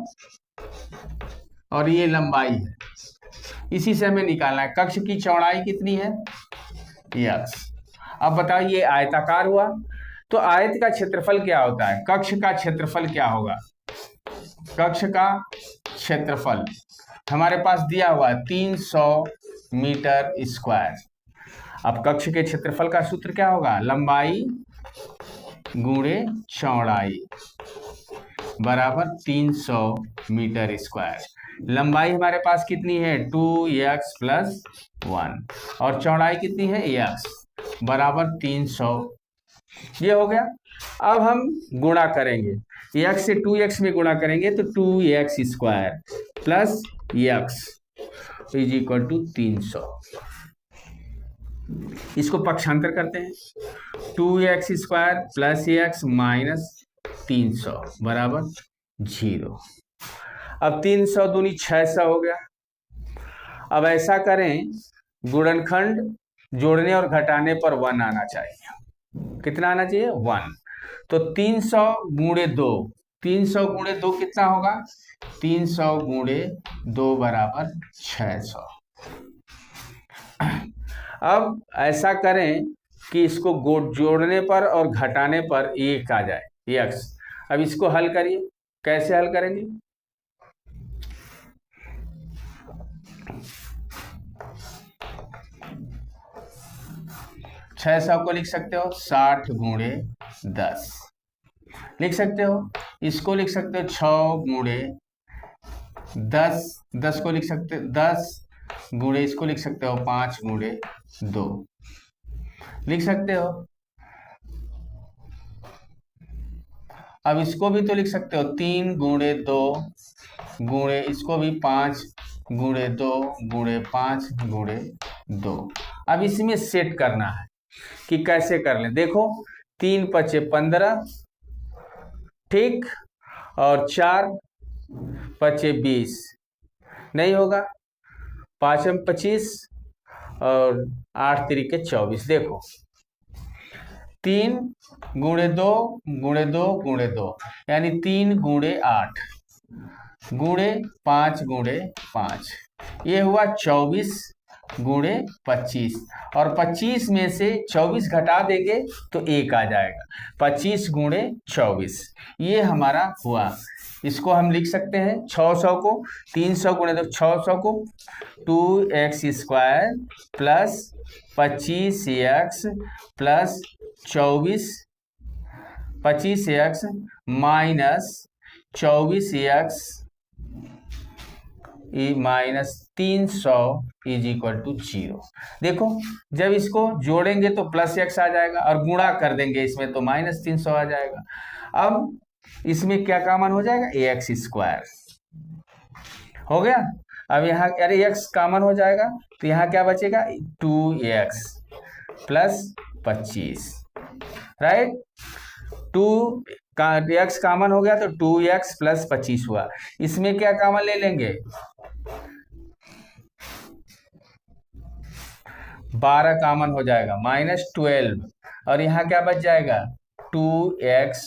और ये लंबाई है, इसी से हमें निकालना है। कक्ष की चौड़ाई कितनी है, x। अब बताओ, ये आयताकार हुआ, तो आयत का क्षेत्रफल क्या होता है, कक्ष का क्षेत्रफल क्या होगा। कक्ष का क्षेत्रफल हमारे पास दिया हुआ है 300 मीटर स्क्वायर। अब कक्ष के क्षेत्रफल का सूत्र क्या होगा, लंबाई गुणे चौड़ाई बराबर 300 मीटर स्क्वायर। लंबाई हमारे पास कितनी है, 2x + 1, और चौड़ाई कितनी है, x बराबर 300। ये हो गया। अब हम गुणा करेंगे, x से 2x में गुणा करेंगे तो 2x² + x = 300। इसको पक्षांतर करते हैं, 2x² + x - 300 बराबर 0। अब 300 दूनी 600 हो गया। अब ऐसा करें, गुणनखंड जोड़ने और घटाने पर 1 आना चाहिए। कितना आना चाहिए, 1। तो 300 गुणे 2, 300 गुणे 2 कितना होगा? 300 गुणे 2 बराबर 600। अब ऐसा करें कि इसको जोड़ने पर और घटाने पर 1 आ जाए, x। अब इसको हल करिए, कैसे हल करेंगे? छह सौ को लिख सकते हो 60 गुणे 10 लिख सकते हो। इसको लिख सकते हो 6 गुणे 10, 10 को लिख सकते हो 10 गुणे, इसको लिख सकते हो 5 गुणे 2 लिख सकते हो। अब इसको भी तो लिख सकते हो 3 गुणे 2 गुणे, इसको भी 5 गुणे 2 गुणे 5 गुणे 2। अब इसमें सेट करना है कि कैसे कर लें। देखो 3 पचे 15, ठीक, और 4 पचे 20, नहीं होगा। 5 में 25 और 8 तिरिके 24। देखो 3 गुणे 2 गुणे 2 गुणे 2, यानी 3 गुणे 8 गुणे 5 गुणे 5, ये हुआ 24 गुणे 25। और 25 में से 24 घटा देंगे तो 1 आ जाएगा। 25 गुणे 24 ये हमारा हुआ। इसको हम लिख सकते हैं 600 को 300 गुणे तो 600 को 2x² plus 25x plus 24, 25x minus 24x minus 300 is equal to 0। देखो जब इसको जोड़ेंगे तो प्लस x आ जाएगा और गुणा कर देंगे इसमें तो माइनस 300 आ जाएगा। अब इसमें क्या कॉमन हो जाएगा? ax² हो गया। अब यहाँ अरे x कॉमन हो जाएगा तो यहाँ क्या बचेगा? 2x plus 25, right. 2 का x कॉमन हो गया तो 2x प्लस 25 हुआ। इसमें क्या कॉमन ले लेंगे? 12 कॉमन हो जाएगा, माइनस 12, और यहाँ क्या बच जाएगा? 2x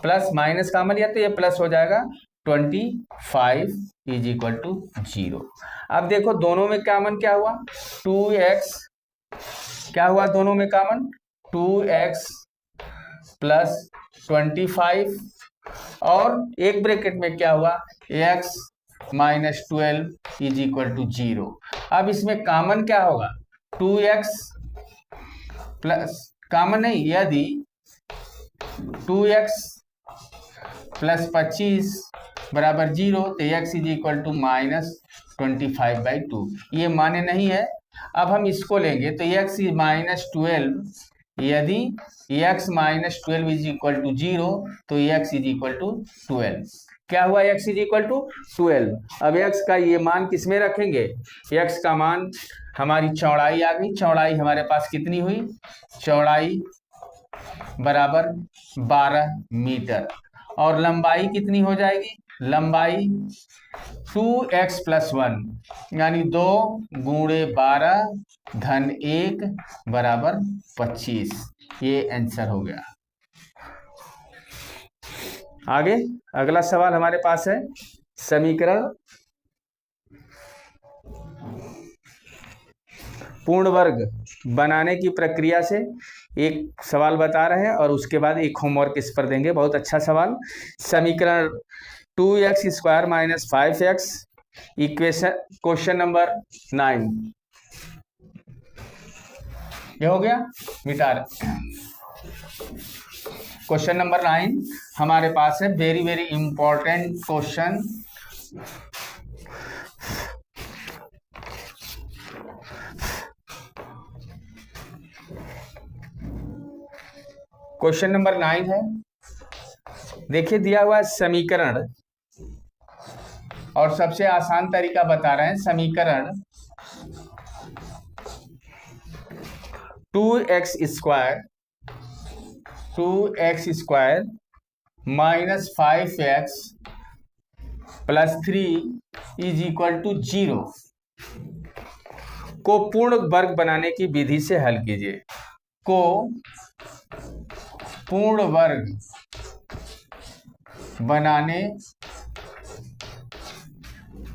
प्लस माइनस कॉमन लिया तो ये प्लस हो जाएगा 25 इज इक्वल टू 0। अब देखो दोनों में कॉमन क्या हुआ? 2x क्या हुआ दोनों में कॉमन? 2x प्लस 25, और एक ब्रैकेट में क्या हुआ? x minus 12 is equal to 0। अब इसमें कॉमन क्या होगा? 2x प्लस कॉमन नहीं, यदि 2x प्लस 25 बराबर 0 तो x is equal to minus 25/2, ये माने नहीं है। अब हम इसको लेंगे तो x माइनस 12, यदि x minus 12 is equal to 0 तो x इज इक्वल टू 12। क्या हुआ? x is equal to 12। अब x का ये मान किस में रखेंगे? x का मान हमारी चौड़ाई आ गई। चौड़ाई हमारे पास कितनी हुई? चौड़ाई बराबर 12 मीटर, और लंबाई कितनी हो जाएगी? लंबाई 2x प्लस 1 यानी 2 गुणे 12 धन 1 बराबर 25। ये आंसर हो गया। आगे अगला सवाल हमारे पास है समीकरण पूर्ण वर्ग बनाने की प्रक्रिया से एक सवाल बता रहे हैं और उसके बाद एक होमवर्क इस पर देंगे। बहुत अच्छा सवाल। समीकरण 2x² minus 5x, equation question number 9 ये हो गया, मिटा रहे। क्वेश्चन नंबर 9 हमारे पास है, very very important question. Question number 9 है, देखिए दिया हुआ समीकरण और सबसे आसान तरीका बता रहे हैं। समीकरण 2x² minus 5x plus 3 is equal to 0 को पूर्ण वर्ग बनाने की विधि से हल कीजिए। को पूर्ण वर्ग बनाने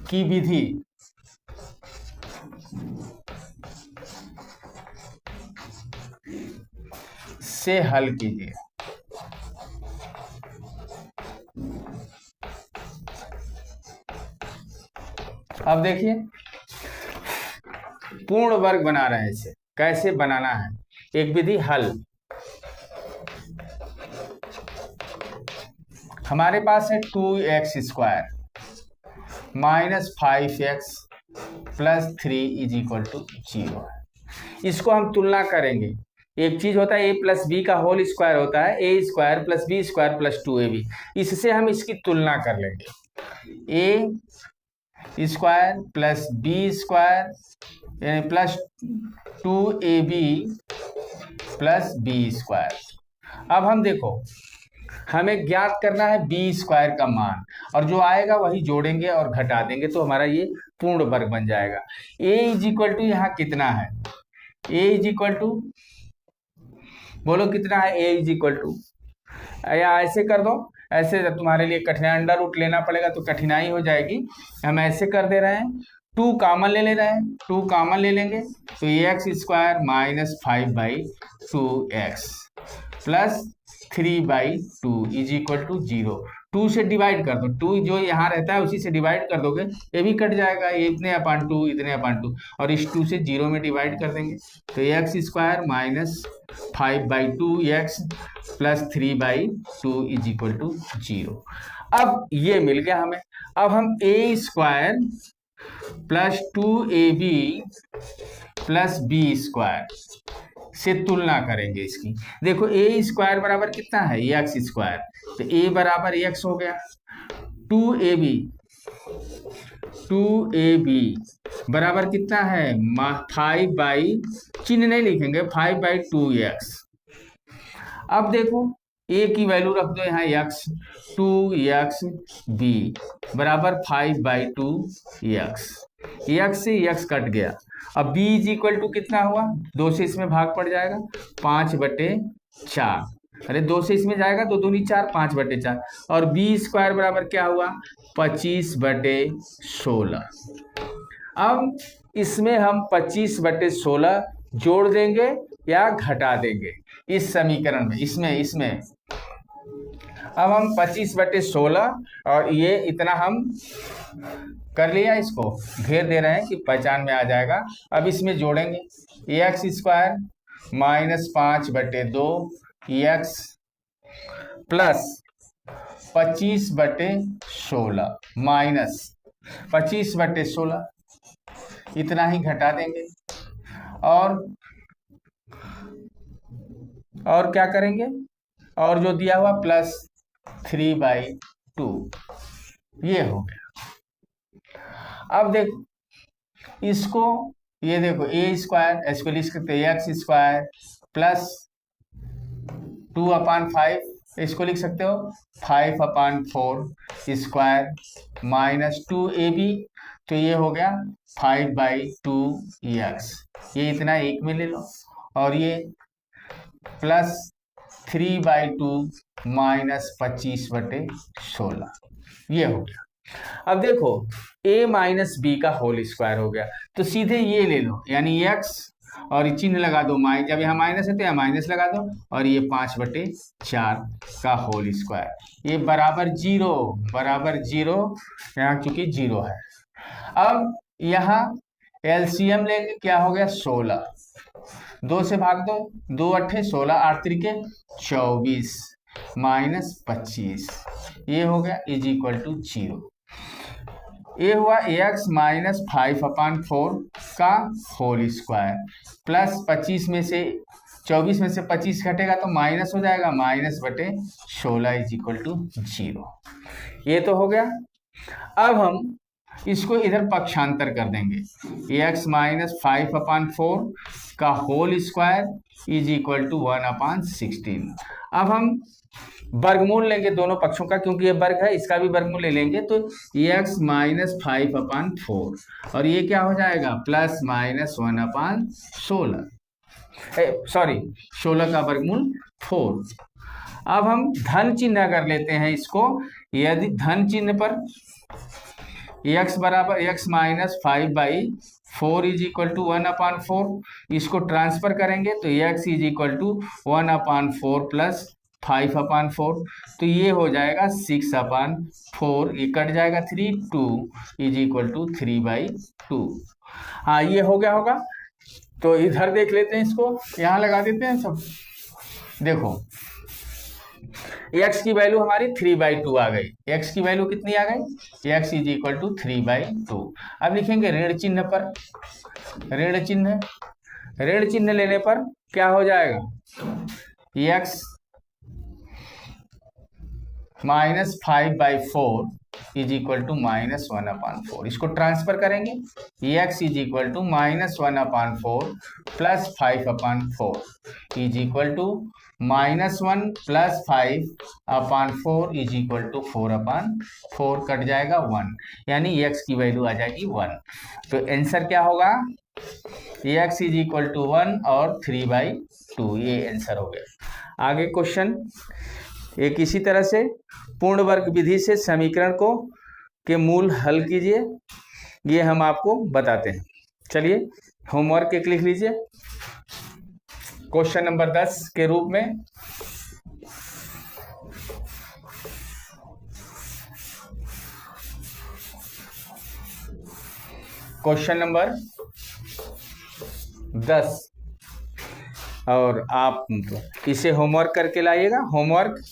की विधि से हल कीजिए। अब देखिए पूर्ण वर्ग बना रहे हैं, इसे कैसे बनाना है, एक विधि हल। हमारे पास है 2x² minus 5x plus 3 is equal to 0 है। इसको हम तुलना करेंगे। एक चीज होता है a प्लस बी का होल स्क्वायर होता है, a square plus B square plus 2ab। इससे हम इसकी तुलना कर लेंगे। a square plus B square plus 2ab plus B square. अब हम देखो, हमें ज्ञात करना है बी स्क्वायर का मान, और जो आएगा वही जोड़ेंगे और घटा देंगे तो हमारा ये पूर्ण वर्ग बन जाएगा। a इज इक्वल टू यहाँ कितना है, a इज इक्वल टू, बोलो कितना है, a इज इक्वल टू, या ऐसे कर दो, ऐसे तुम्हारे लिए कठिनाई, अंडर रूट लेना पड़ेगा तो कठिनाई हो जाएगी। हम ऐसे कर दे रहे हैं, 2 कॉमन ले रहे हैं, 2 कॉमन ले लेंगे तो x² minus 5/2x plus 3/2 is equal to 0। 2 से डिवाइड कर दो, 2 जो यहाँ रहता है उसी से डिवाइड कर दोगे, ये भी कट जाएगा, ये इतने अपान 2 इतने अपान 2, और इस 2 से 0 में डिवाइड कर देंगे तो x² minus 5/2x plus 3/2 is equal to 0। अब ये मिल गया हमें। अब हम a² plus 2ab plus b² से तुलना करेंगे इसकी। देखो a² बराबर कितना है, x², तो a बराबर x हो गया। 2ab बराबर कितना है, 5 चिन्ह नहीं लिखेंगे, 5/2x। अब देखो a की वैल्यू रख दो यहाँ x, 2xb बराबर 5/2x, x से x कट गया। अब b इज इक्वल टू कितना हुआ, 2 से इसमें भाग पड़ जाएगा, 5/4, अरे 2 से इसमें जाएगा तो 2 दूनी 4, 5/4, और b² बराबर क्या हुआ, 25/16। अब इसमें हम 25/16 जोड़ देंगे या घटा देंगे इस समीकरण में, इसमें अब हम 25/16 और ये इतना हम कर लिया, इसको घेर दे रहे हैं कि पहचान में आ जाएगा। अब इसमें जोड़ेंगे x² minus 5/2x plus 25/16 minus 25/16, इतना ही घटा देंगे और क्या करेंगे, और जो दिया हुआ प्लस 3/2, ये हो गया। अब देखो इसको, ये देखो a² इसको लिख सकते हैं x² प्लस 2/5, इसको लिख सकते हो 5/4² माइनस 2ab, तो ये हो गया 5/2x, ये इतना एक में ले लो, और ये प्लस 3/2 माइनस 25/16, ये हो गया। अब देखो a माइनस बी का होल स्क्वायर हो गया, तो सीधे ये ले लो, यानी x और चिन्ह लगा दो, जब यहाँ माइनस है तो यहाँ माइनस लगा दो, और ये 5/4 का होल स्क्वायर, ये बराबर 0, यहाँ क्योंकि 0 है। अब यहाँ एलसीएम लेंगे, क्या हो गया 16, 2 से भाग दो, 2 अट्ठे 16, 8 त्रिके 24 माइनस 25, ये हो गया इज इक्वल टू 0। ये हुआ x माइनस 5/4 का होल स्क्वायर प्लस 24 में से 25 घटेगा तो माइनस हो जाएगा, -/16 इज इक्वल टू 0। ये तो हो गया। अब हम इसको इधर पक्षांतर कर देंगे, x माइनस 5/4 का whole square is equal to 1/16। अब हम वर्गमूल लेंगे दोनों पक्षों का, क्योंकि ये वर्ग है, इसका भी वर्गमूल ले लेंगे, तो x माइनस 5/4 और ये क्या हो जाएगा, प्लस माइनस 1/16। सॉरी, 16 का वर्गमूल 4। अब हम धन चिन्ह अगर लेते हैं इसको, यदि धन चिन्ह पर x बराबर x minus 5/4 is equal to 1/4, इसको ट्रांसफर करेंगे तो x is equal to 1/4 plus 5/4, तो ये हो जाएगा 6/4, ये कट जाएगा 3, 2 इज इक्वल टू 3/2। हाँ, ये हो गया होगा। तो इधर देख लेते हैं, इसको यहाँ लगा देते हैं सब। देखो x की वैल्यू हमारी 3/2 आ गई। x की वैल्यू कितनी आ गई? x is equal to 3/2। अब लिखेंगे ऋण चिन्ह पर, ऋण चिन्ह, ऋण चिन्ह लेने पर क्या हो जाएगा? x minus 5/4 is equal to minus 1/4, इसको ट्रांसफर करेंगे, x is equal to minus 1/4 plus 5/4 is equal to -1 plus 5/4 is equal to 4/4, कट जाएगा 1, यानी x की वैल्यू आ जाएगी 1। तो आंसर क्या होगा? x इज इक्वल टू 1 और 3/2, ये आंसर हो गया। आगे क्वेश्चन एक इसी तरह से पूर्ण वर्ग विधि से समीकरण को के मूल हल कीजिए, ये हम आपको बताते हैं। चलिए होमवर्क एक लिख लीजिए क्वेश्चन नंबर 10 के रूप में। क्वेश्चन नंबर 10, और आप इसे होमवर्क करके लाइएगा। होमवर्क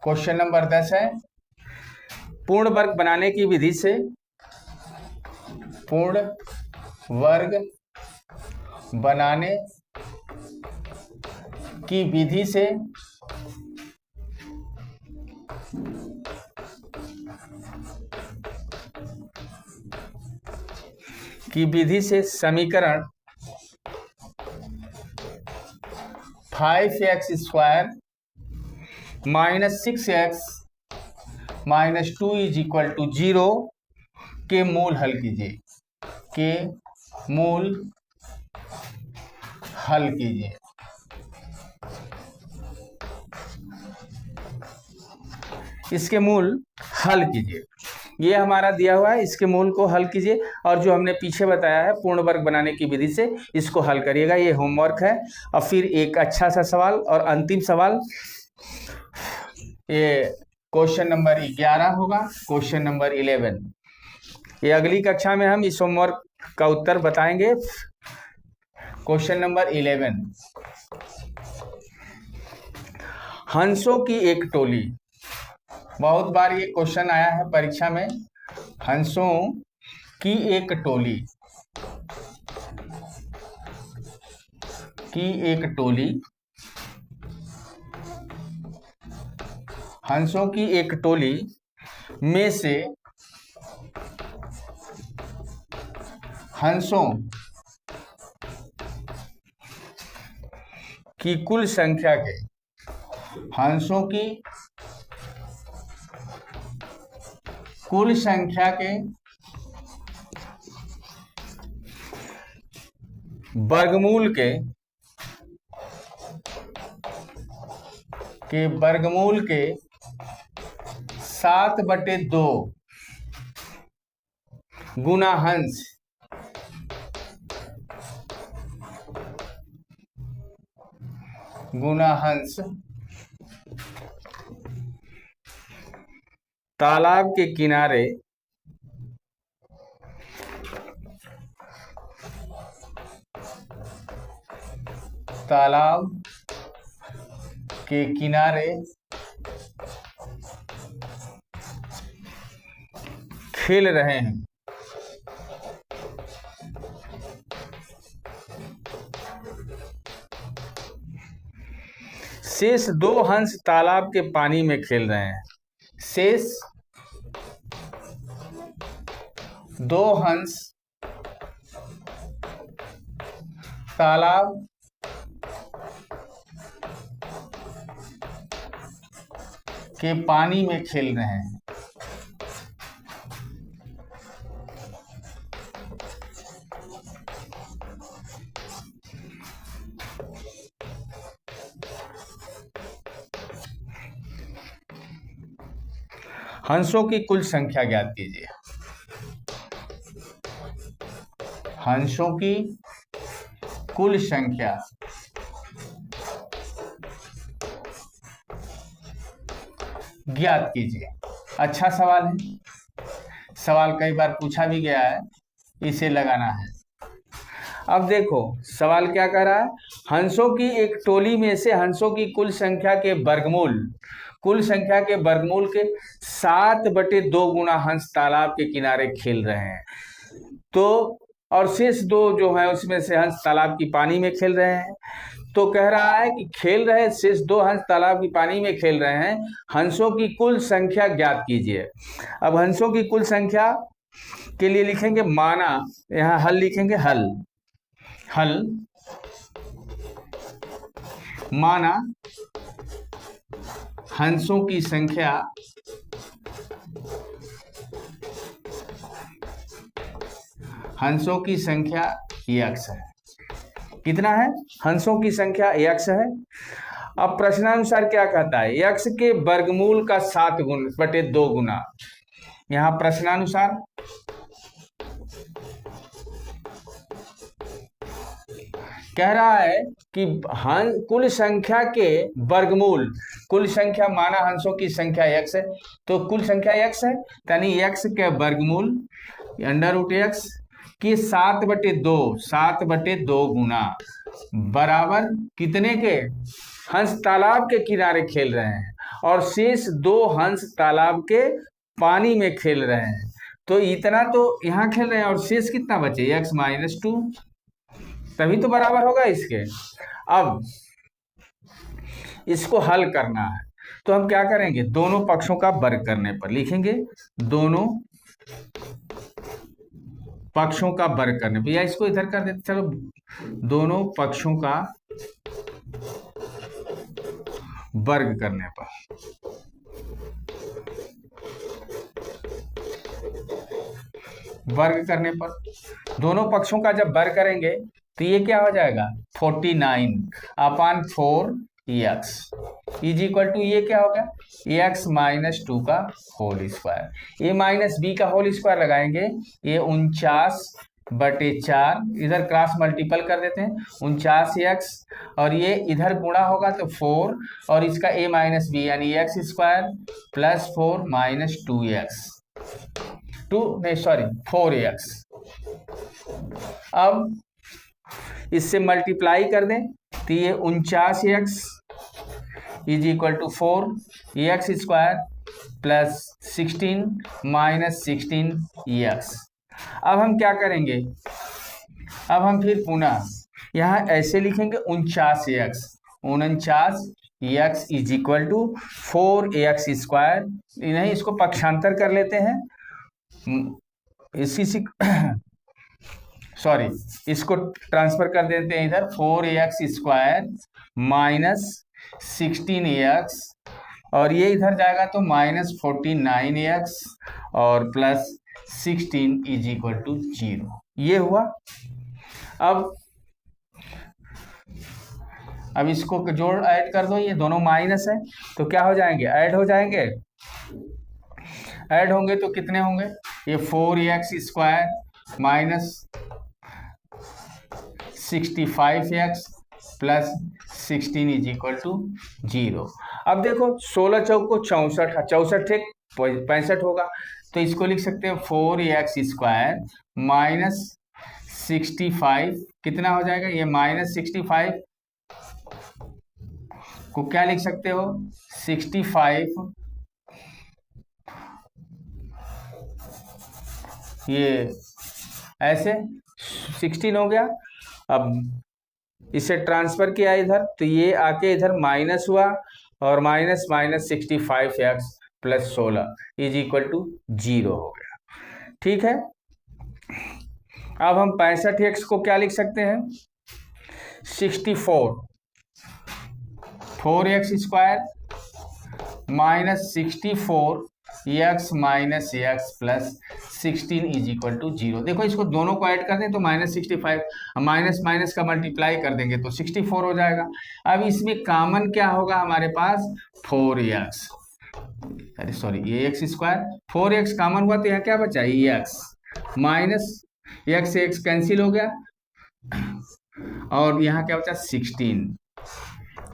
क्वेश्चन नंबर 10 है, पूर्ण वर्ग बनाने की विधि से, पूर्ण वर्ग बनाने की विधि से समीकरण 5x² minus 6x minus 2 is equal to 0 के मूल हल कीजिए, के मूल हल कीजिए। इसके मूल हल कीजिए, ये हमारा दिया हुआ है, इसके मूल को हल कीजिए, और जो हमने पीछे बताया है पूर्ण वर्ग बनाने की विधि से, इसको हल करिएगा। ये होमवर्क है। और फिर एक अच्छा सा सवाल और अंतिम सवाल, ये क्वेश्चन नंबर 11 होगा, क्वेश्चन नंबर 11। ये अगली कक्षा में हम इस होमवर्क का उत्तर बताएंगे। क्वेश्चन नंबर 11, हंसों की एक टोली, बहुत बार ये क्वेश्चन आया है परीक्षा में। हंसों की एक टोली, हंसों की एक टोली में से हंसों की कुल संख्या के, हंसों की कुल संख्या के वर्गमूल के 7/2 गुना हंस तालाब के किनारे खेल रहे हैं। शेष 2 हंस तालाब के पानी में खेल रहे हैं। शेष 2 हंस तालाब के पानी में खेल रहे हैं। हंसों की कुल संख्या ज्ञात कीजिए। हंसों की कुल संख्या ज्ञात कीजिए। अच्छा सवाल है, सवाल कई बार पूछा भी गया है, इसे लगाना है। अब देखो सवाल क्या कह रहा है, हंसों की एक टोली में से हंसों की कुल संख्या के वर्गमूल, कुल संख्या के वर्गमूल के 7/2 गुना हंस तालाब के किनारे खेल रहे हैं। तो और शेष 2 जो है उसमें से हंस तालाब की पानी में खेल रहे हैं। तो कह रहा है कि खेल रहे शेष 2 हंस तालाब की पानी में खेल रहे हैं, हंसों की कुल संख्या ज्ञात कीजिए। अब हंसों की कुल संख्या के लिए लिखेंगे माना, यहाँ हल लिखेंगे, हल माना हंसों की संख्या x है। कितना है? हंसों की संख्या x है। अब प्रश्नानुसार क्या कहता है, x के वर्गमूल का 7/2 गुना। यहां प्रश्नानुसार कह रहा है कि कुल संख्या के वर्गमूल, कुल संख्या माना हंसों की संख्या x है, तो कुल संख्या x है, यानी x के वर्गमूल √x की 7/2 गुना बराबर कितने के? हंस तालाब के किनारे खेल रहे हैं और शेष 2 हंस तालाब के पानी में खेल रहे हैं। तो इतना तो यहाँ खेल रहे हैं और शेष कितना बचे? x - 2, तभी तो बराबर होगा इसके। अब इसको हल करना है तो हम क्या करेंगे, दोनों पक्षों का वर्ग करने पर लिखेंगे, दोनों पक्षों का वर्ग करने पर, या इसको इधर कर देते, चलो दोनों पक्षों का वर्ग करने पर, वर्ग करने पर दोनों पक्षों का जब वर्ग करेंगे तो ये क्या हो जाएगा, 49/4x इज इक्वल टू, ये क्या हो गया, x - 2 का होल स्क्वायर। a - b का होल स्क्वायर लगाएंगे, ये 49/4, इधर क्रॉस मल्टीपल कर देते हैं, 49x, और ये इधर गुणा होगा तो 4, और इसका a - b यानी x² + 4 - 2x 4x। अब इससे मल्टीप्लाई कर दें तो ये 49x is equal to 4x² + 16 - 16x। अब हम क्या करेंगे, अब हम फिर पुनः यहाँ ऐसे लिखेंगे 49x is equal to 4x², नहीं इसको पक्षांतर कर लेते हैं, इसको ट्रांसफर कर देते हैं इधर, 4x² - 16x, और ये इधर जाएगा तो -49x और प्लस 16 इज इक्वल टू 0। ये हुआ। अब इसको जोड़ ऐड कर दो, ये दोनों माइनस है तो क्या हो जाएंगे, ऐड हो जाएंगे, ऐड होंगे तो कितने होंगे, ये 4x² - 65x + 16 is equal to 0। अब देखो 16 चौको 64, 64 एक 65 होगा, तो इसको लिख सकते हैं 4x² - 65, कितना हो जाएगा, ये -65 को क्या लिख सकते हो, 65, ये ऐसे 16 हो गया। अब इसे ट्रांसफर किया इधर तो ये आके इधर माइनस हुआ, और minus 65x + 16 is equal to 0 हो गया। ठीक है, अब हम 65x को क्या लिख सकते हैं, 64, 4x² - 64x - x + 16 is equal to 0। देखो इसको दोनों को ऐड कर दें तो -65, माइनस माइनस का मल्टीप्लाई कर देंगे तो 64 हो जाएगा। अब इसमें कॉमन क्या होगा हमारे पास, 4x, अरे सॉरी, ये एक्स स्क्वायर, 4x कॉमन हुआ तो यहाँ क्या बचा, एक्स माइनस एक्स से एक्स कैंसिल हो गया, और यहाँ क्या बचा 16,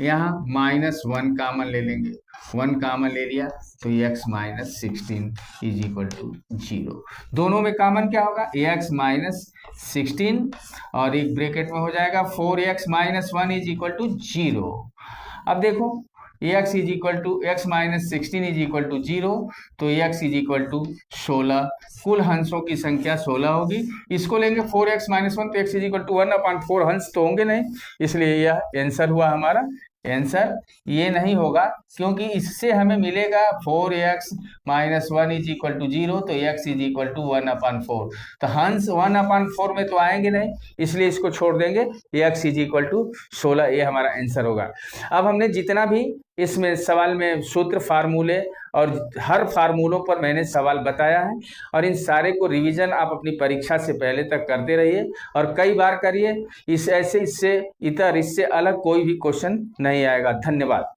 यहाँ -1 कामन ले लेंगे, 1 कामन ले लिया तो x minus 16 is equal to 0। दोनों में कामन क्या होगा, x माइनस 16 और एक ब्रैकेट में हो जाएगा 4x minus 1 is equal to 0। अब देखो x is equal to x minus 16 is equal to 0, तो x इज इक्वल टू 16। कुल हंसों की संख्या 16 होगी। इसको लेंगे 4x माइनस 1 तो x इज इक्वल टू 1/4, हंस तो होंगे नहीं, इसलिए यह आंसर हुआ हमारा। आंसर ये नहीं होगा क्योंकि इससे हमें मिलेगा 4x minus 1 is equal to 0, तो x इज इक्वल टू 1/4, तो हंस 1/4 में तो आएंगे नहीं, इसलिए इसको छोड़ देंगे, x इज इक्वल टू 16, ये हमारा आंसर होगा। अब हमने जितना भी इसमें सवाल में सूत्र, फार्मूले और हर फार्मूलों पर मैंने सवाल बताया है, और इन सारे को रिवीजन आप अपनी परीक्षा से पहले तक करते रहिए और कई बार करिए। इससे इतर इससे अलग कोई भी क्वेश्चन नहीं आएगा। धन्यवाद।